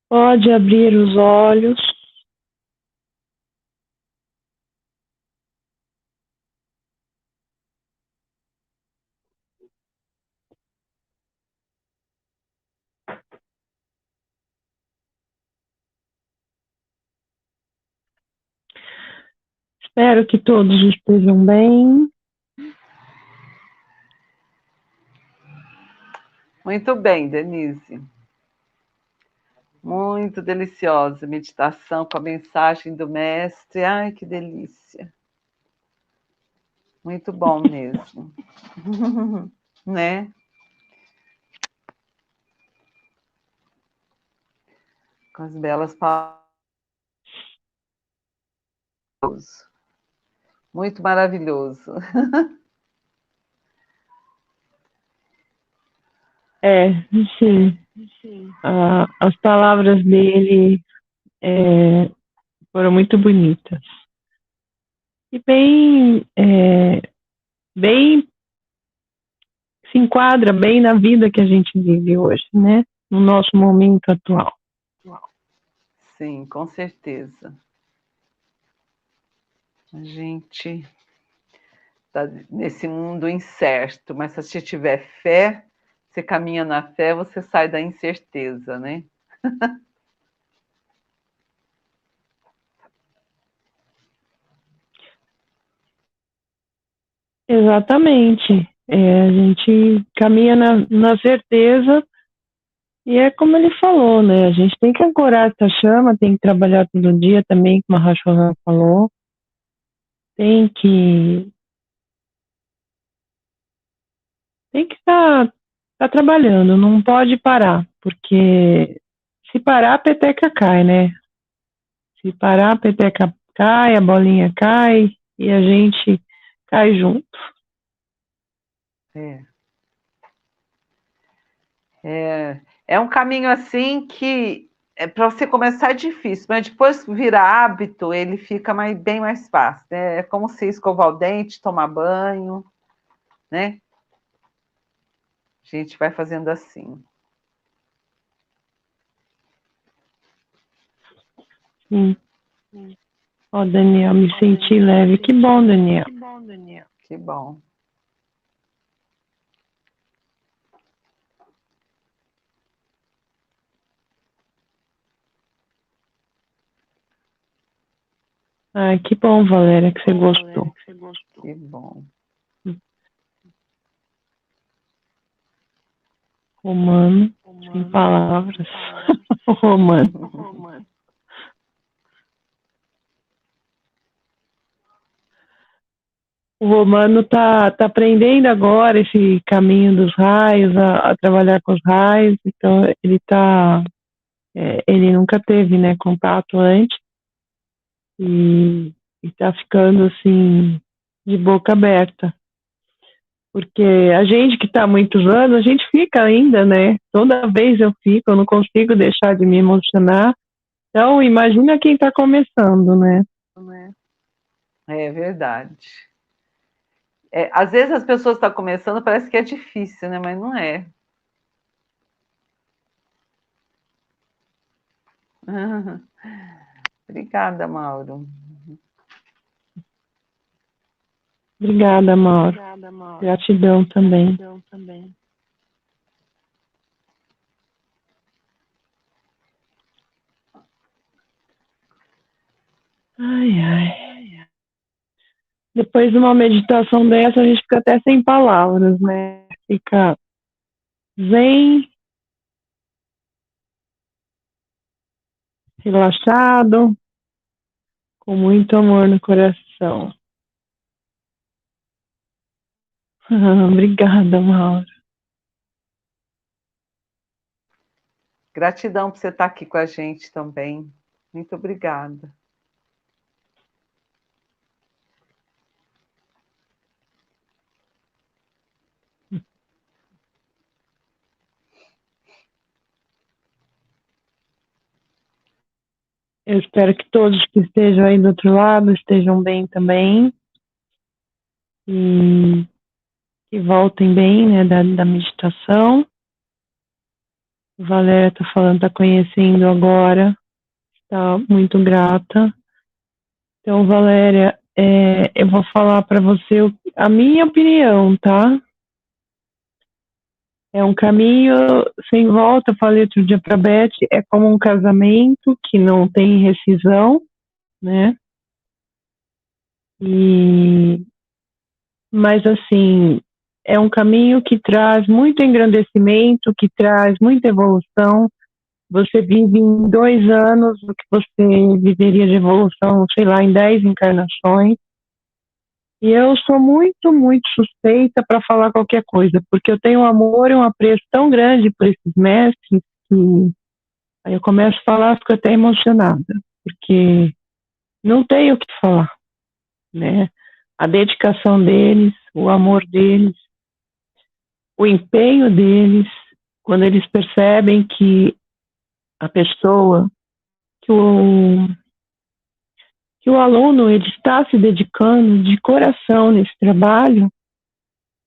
[SPEAKER 3] pode abrir os olhos. Espero que todos estejam bem.
[SPEAKER 2] Muito bem, Denise. Muito deliciosa meditação com a mensagem do mestre. Ai, que delícia. Muito bom mesmo. Né? Com as belas palavras. Muito maravilhoso.
[SPEAKER 3] Sim. As palavras dele foram muito bonitas. E bem se enquadra bem na vida que a gente vive hoje, né? No nosso momento atual.
[SPEAKER 2] Sim, com certeza. A gente está nesse mundo incerto, mas se você tiver fé, você caminha na fé, você sai da incerteza, né?
[SPEAKER 3] Exatamente. A gente caminha na certeza e é como ele falou, né? A gente tem que ancorar essa chama, tem que trabalhar todo dia também, como a Rachohan falou. tem que estar tá trabalhando, não pode parar, porque se parar a peteca cai, né? Se parar a peteca cai, a bolinha cai e a gente cai junto.
[SPEAKER 2] É. É um caminho assim que para você começar é difícil, mas depois que vira hábito, ele fica bem mais fácil, né? É como se escovar o dente, tomar banho, né? A gente vai fazendo assim.
[SPEAKER 3] Sim. Ó, Daniel, me senti leve. Que bom, Daniel.
[SPEAKER 2] Que bom.
[SPEAKER 3] Ai, que bom, Valéria, que você gostou.
[SPEAKER 2] Que bom.
[SPEAKER 3] Romano, sem palavras. Romano. O Romano tá aprendendo agora esse caminho dos raios, a trabalhar com os raios, então ele nunca teve, né, contato antes e tá ficando assim de boca aberta. Porque a gente que está há muitos anos, a gente fica ainda, né? Toda vez eu fico, eu não consigo deixar de me emocionar. Então, imagina quem está começando, né?
[SPEAKER 2] É verdade. Às vezes as pessoas estão começando, parece que é difícil, né? Mas não é. Obrigada, Mauro.
[SPEAKER 3] Obrigada, Mauro. Gratidão também. Ai, ai. Depois de uma meditação dessa, a gente fica até sem palavras, né? Fica zen, relaxado, com muito amor no coração. Obrigada, Mauro.
[SPEAKER 2] Gratidão por você estar aqui com a gente também. Muito obrigada.
[SPEAKER 3] Eu espero que todos que estejam aí do outro lado estejam bem também. E que voltem bem, né, da meditação. Valéria está falando, está conhecendo agora, está muito grata. Então, Valéria, eu vou falar para você a minha opinião, tá? É um caminho sem volta, eu falei outro dia para a Beth, é como um casamento que não tem rescisão, né? Mas assim, é um caminho que traz muito engrandecimento, que traz muita evolução. Você vive em 2 anos o que você viveria de evolução, sei lá, em 10 encarnações. E eu sou muito, muito suspeita para falar qualquer coisa, porque eu tenho um amor e um apreço tão grande por esses mestres que aí eu começo a falar, fico até emocionada, porque não tenho o que falar, né? A dedicação deles, o amor deles, o empenho deles, quando eles percebem que a pessoa, que o aluno ele está se dedicando de coração nesse trabalho,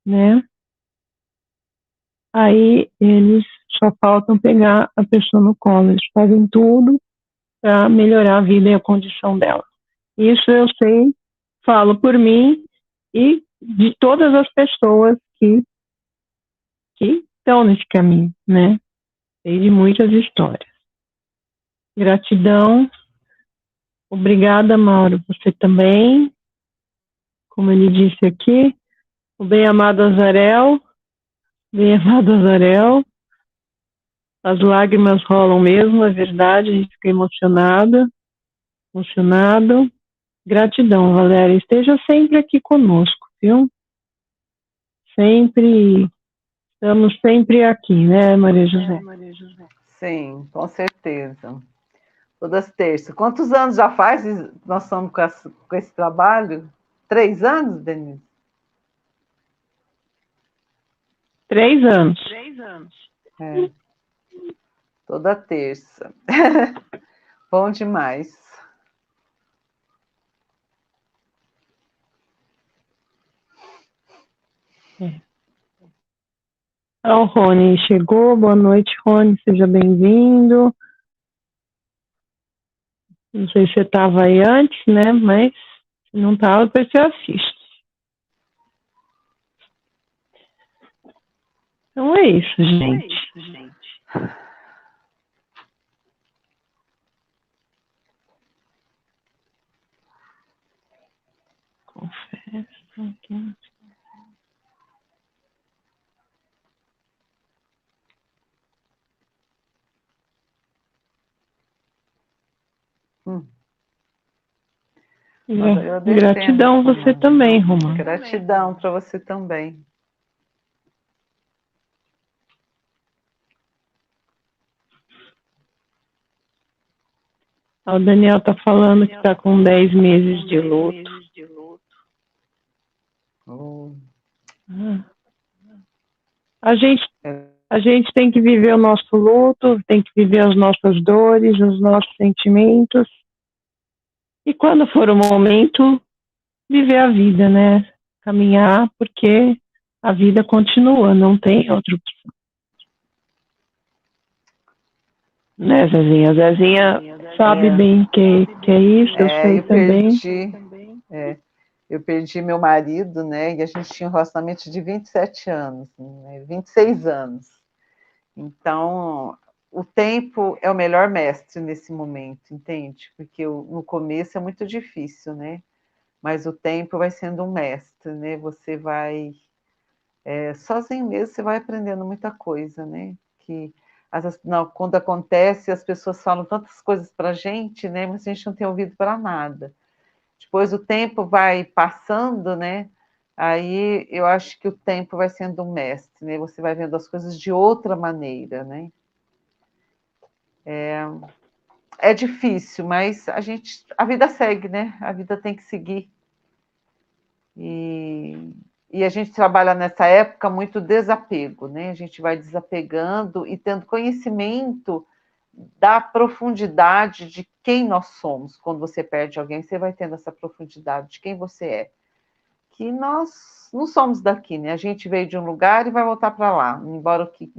[SPEAKER 3] né? Aí eles só faltam pegar a pessoa no colo, eles fazem tudo para melhorar a vida e a condição dela. Isso eu sei, falo por mim e de todas as pessoas que estão nesse caminho, né? Sei de muitas histórias. Gratidão. Obrigada, Mauro. Você também. Como ele disse aqui, o bem-amado Azarel. Bem-amado Azarel. As lágrimas rolam mesmo, é verdade. A gente fica emocionado. Gratidão, Valéria. Esteja sempre aqui conosco, viu? Sempre, estamos sempre aqui, né, Maria José?
[SPEAKER 2] Sim, com certeza. Todas terças. Quantos anos já faz nós estamos com esse trabalho? 3 anos, Denise?
[SPEAKER 3] 3 anos.
[SPEAKER 2] É. Toda terça. Bom demais.
[SPEAKER 3] O Rony chegou. Boa noite, Rony. Seja bem-vindo. Não sei se você estava aí antes, né? Mas se não estava, depois você assiste. Então é isso, gente. Confesso aqui. Gratidão você também, Romano.
[SPEAKER 2] Gratidão para você também.
[SPEAKER 3] O Daniel está falando que está com 10 meses de luto.
[SPEAKER 2] Oh.
[SPEAKER 3] A gente tem que viver o nosso luto, tem que viver as nossas dores, os nossos sentimentos. E quando for o momento, viver a vida, né? Caminhar, porque a vida continua, não tem outra opção. Né, Zezinha? Zezinha sabe bem que é isso, eu sei também.
[SPEAKER 2] Eu perdi meu marido, né? E a gente tinha um relacionamento de 27 anos, né, 26 anos. Então, o tempo é o melhor mestre nesse momento, entende? Porque no começo é muito difícil, né? Mas o tempo vai sendo um mestre, né? Você vai sozinho mesmo, você vai aprendendo muita coisa, né? Que quando acontece, as pessoas falam tantas coisas para a gente, né? Mas a gente não tem ouvido para nada. Depois o tempo vai passando, né? Aí eu acho que o tempo vai sendo um mestre, né? Você vai vendo as coisas de outra maneira, né? É difícil, mas a vida segue, né? A vida tem que seguir. E a gente trabalha nessa época muito desapego, né? A gente vai desapegando e tendo conhecimento da profundidade de quem nós somos. Quando você perde alguém, você vai tendo essa profundidade de quem você é. Que nós não somos daqui, né? A gente veio de um lugar e vai voltar para lá, embora que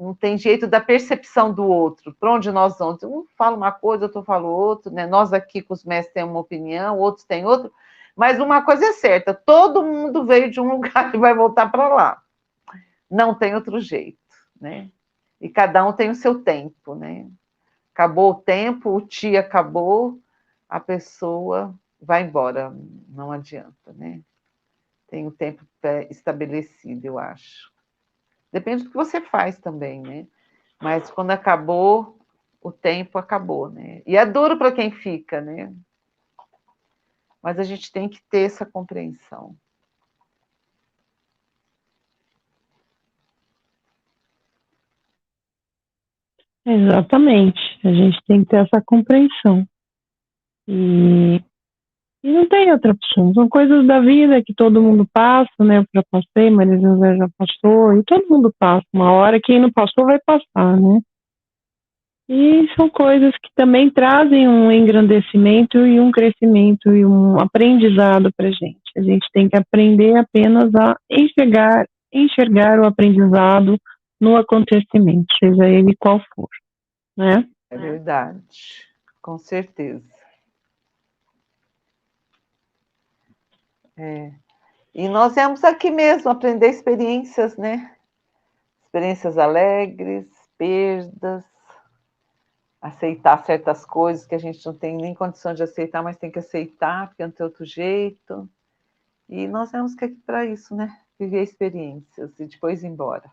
[SPEAKER 2] não tem jeito da percepção do outro, para onde nós vamos. Um fala uma coisa, outro fala outra, né? Nós aqui com os mestres temos uma opinião, outros têm outra, mas uma coisa é certa, todo mundo veio de um lugar e vai voltar para lá. Não tem outro jeito, né? E cada um tem o seu tempo, né? Acabou o tempo, o dia acabou, a pessoa vai embora, não adianta, né? Tem o tempo estabelecido, eu acho. Depende do que você faz também, né? Mas quando acabou, o tempo acabou, né? E é duro para quem fica, né? Mas a gente tem que ter essa compreensão.
[SPEAKER 3] Exatamente. A gente tem que ter essa compreensão. E não tem outra opção. São coisas da vida que todo mundo passa, né? Eu já passei, Maria José já passou, e todo mundo passa. Uma hora, quem não passou vai passar, né? E são coisas que também trazem um engrandecimento e um crescimento e um aprendizado para a gente. A gente tem que aprender apenas a enxergar o aprendizado no acontecimento, seja ele qual for, né?
[SPEAKER 2] É verdade, com certeza. E nós viemos aqui mesmo aprender experiências, né? Experiências alegres, perdas, aceitar certas coisas que a gente não tem nem condição de aceitar, mas tem que aceitar, porque não tem outro jeito. E nós temos que ir aqui para isso, né? Viver experiências e depois ir embora.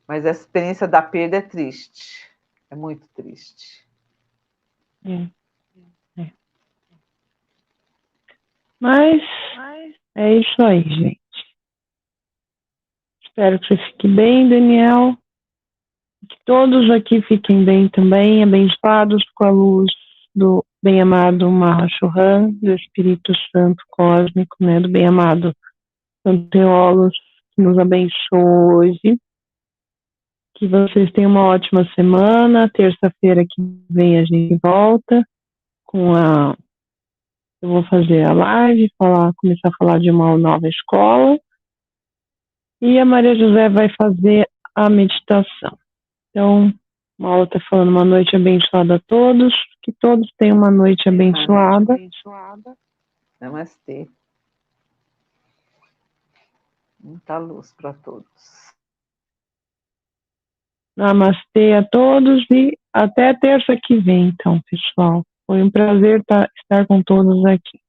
[SPEAKER 2] Mas a experiência da perda é triste, é muito triste.
[SPEAKER 3] É, é. Mas é isso aí, gente. Espero que você fique bem, Daniel. Que todos aqui fiquem bem também, abençoados com a luz do bem-amado Mahashohan, do Espírito Santo Cósmico, né, do bem-amado Santo Teolos, que nos abençoe hoje. Que vocês tenham uma ótima semana. Terça-feira que vem a gente volta com a... Eu vou fazer a live, começar a falar de uma nova escola. E a Maria José vai fazer a meditação. Então, Maula está falando uma noite abençoada a todos. Que todos tenham uma noite abençoada.
[SPEAKER 2] Namastê. Muita luz para todos.
[SPEAKER 3] Namastê a todos e até terça que vem, então, pessoal. Foi um prazer estar com todos aqui.